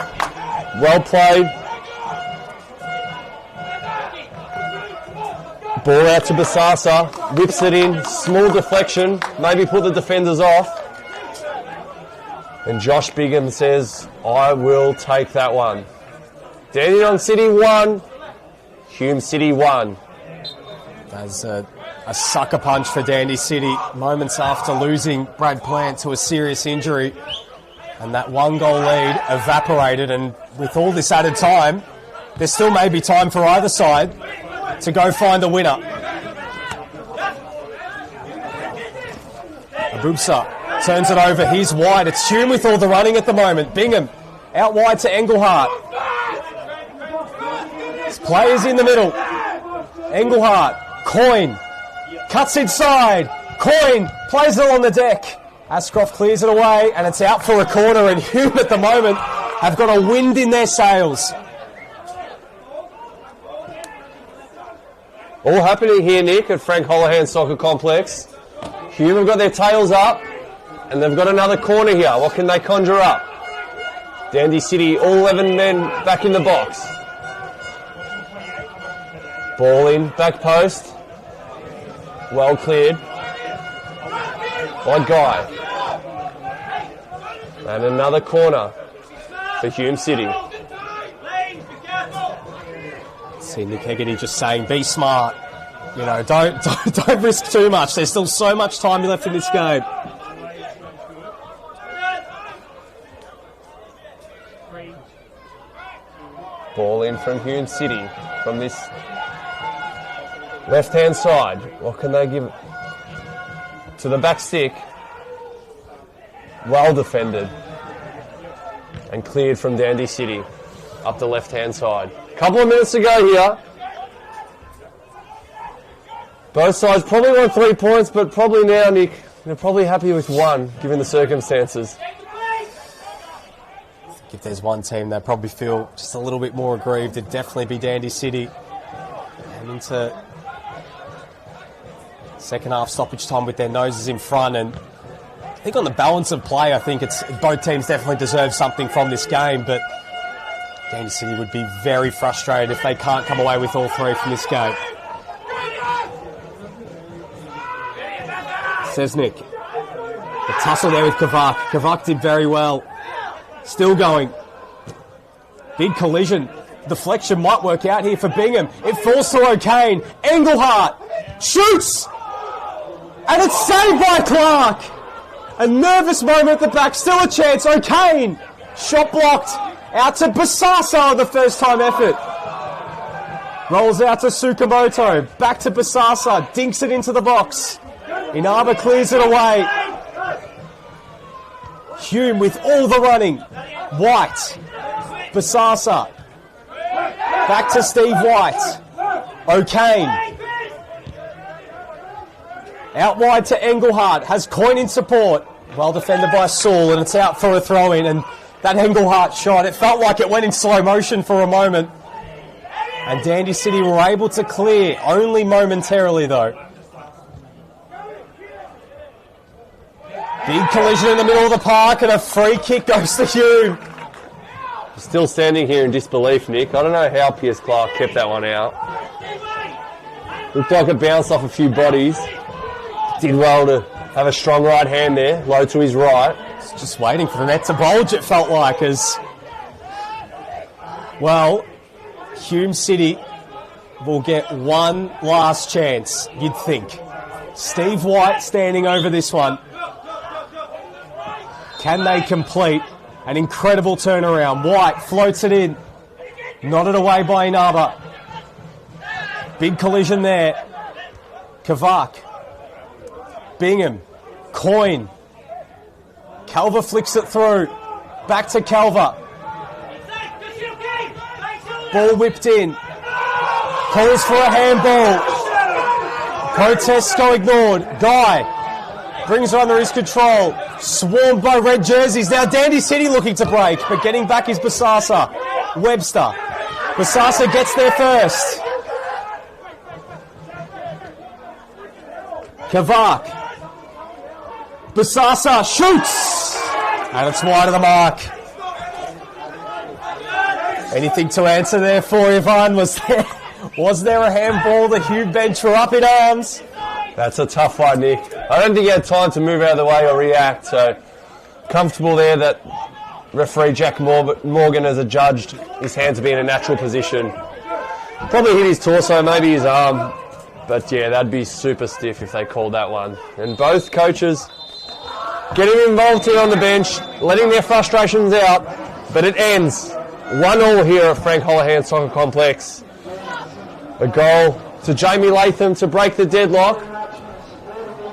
Well played. Ball out to Basasa, whips it in, small deflection, maybe put the defenders off. And Josh Bingham says, I will take that one. Dandenong City 1, Hume City 1. As a sucker punch for Dandy City, moments after losing Brad Plant to a serious injury. And that 1-goal lead evaporated, and with all this added time, there still may be time for either side to go find a winner. Abubsa turns it over. Here's wide. It's Hume with all the running at the moment. Bingham out wide to Engelhardt. His players in the middle. Engelhardt, Coyne, cuts inside. Coyne plays it on the deck. Ashcroft clears it away, and it's out for a corner, and Hume at the moment have got a wind in their sails. All happening here, Nick, at Frank Holohan Soccer Complex. Hume have got their tails up, and they've got another corner here. What can they conjure up? Dandy City, all 11 men back in the box. Ball in, back post. Well cleared by Guy. And another corner for Hume City. See Nick Hegarty just saying, be smart. You know, don't risk too much. There's still so much time left in this game. Ball in from Hume City from this left-hand side. What can they give to the back stick? Well defended and cleared from Dandy City up the left-hand side. Couple of minutes to go here. Both sides probably want 3 points, but probably now, Nick, they're probably happy with one, given the circumstances. If there's one team that probably feel just a little bit more aggrieved, it'd definitely be Dandy City. And into second half stoppage time with their noses in front. And I think on the balance of play, I think it's both teams definitely deserve something from this game. But Dandy City would be very frustrated if they can't come away with all three from this game. Says Nick. The tussle there with Kavak. Kavak did very well. Still going. Big collision. Deflection might work out here for Bingham. It falls to O'Kane. Engelhardt shoots! And it's saved by Clark! A nervous moment at the back. Still a chance. O'Kane. Shot blocked. Out to Basasa on the first time effort. Rolls out to Tsukamoto. Back to Basasa. Dinks it into the box. Inaba clears it away. Hume with all the running. White. Basasa. Back to Steve White. O'Kane. Out wide to Engelhardt. Has Coyne in support. Well defended by Saul, and it's out for a throw-in. And that Engelhardt shot, it felt like it went in slow motion for a moment. And Dandy City were able to clear, only momentarily though. Big collision in the middle of the park, and a free kick goes to Hume. Still standing here in disbelief, Nick. I don't know how Pierce Clark kept that one out. Looked like it bounced off a few bodies. Did well to have a strong right hand there, low to his right. Just waiting for the net to bulge, it felt like, as well, Hume City will get one last chance, you'd think. Steve White standing over this one. Can they complete an incredible turnaround? White floats it in. Nodded away by Inaba. Big collision there. Kavak. Bingham. Coyne. Calver flicks it through. Back to Calver. Ball whipped in. Calls for a handball. Protests go ignored. Guy brings it under his control. Swarmed by red jerseys. Now Dandy City looking to break, but getting back is Basasa. Webster. Basasa gets there first. Kavak. Basasa shoots! And it's wide of the mark. Anything to answer there for Ivan? Was there a handball? The Hume bench were up in arms. That's a tough one, Nick. I don't think he had time to move out of the way or react, so comfortable there that referee Jack Morgan has adjudged his hand to be in a natural position. Probably hit his torso, maybe his arm, but yeah, that'd be super stiff if they called that one. And both coaches getting involved here on the bench, letting their frustrations out, but it ends 1-1 here at Frank Holohan Soccer Complex. A goal to Jamie Latham to break the deadlock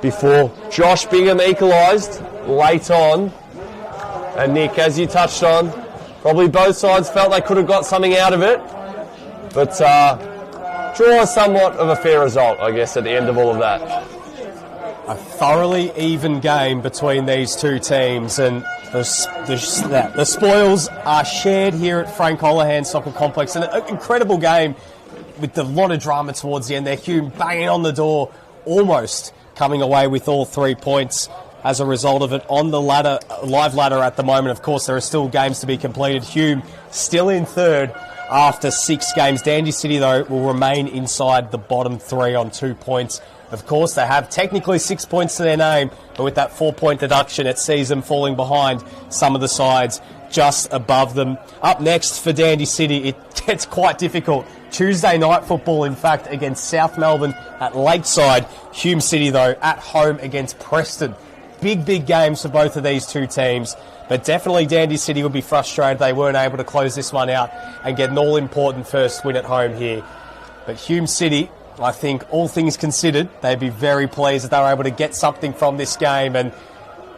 before Josh Bingham equalised late on. And Nick, as you touched on, probably both sides felt they could have got something out of it, but draw somewhat of a fair result, I guess, at the end of all of that. A thoroughly even game between these two teams, and the spoils are shared here at Frank Holohan Soccer Complex. And an incredible game with a lot of drama towards the end there. Hume banging on the door, almost coming away with all 3 points as a result of it on the ladder, live ladder at the moment. Of course, there are still games to be completed. Hume still in third after 6 games. Dandy City, though, will remain inside the bottom 3 on 2 points Of course, they have technically 6 points to their name, but with that 4-point deduction, it sees them falling behind some of the sides just above them. Up next for Dandy City, it gets quite difficult. Tuesday night football, in fact, against South Melbourne at Lakeside. Hume City, though, at home against Preston. Big games for both of these two teams. But definitely Dandy City would be frustrated they weren't able to close this one out and get an all-important first win at home here. But Hume City, I think, all things considered, they'd be very pleased that they were able to get something from this game. And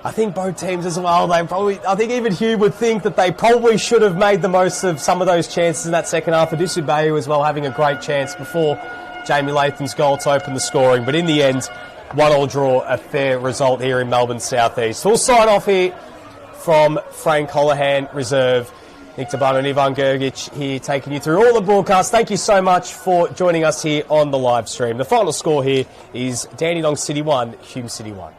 I think both teams as well, I think even Hume would think that they probably should have made the most of some of those chances in that second half. Adisu Bayu as well having a great chance before Jamie Latham's goal to open the scoring. But in the end, 1-1 draw, a fair result here in Melbourne South East. We'll sign off here from Frank Holohan, Reserve. Nick Tabano and Ivan Gergic here taking you through all the broadcasts. Thank you so much for joining us here on the live stream. The final score here is Dandenong City 1, Hume City 1.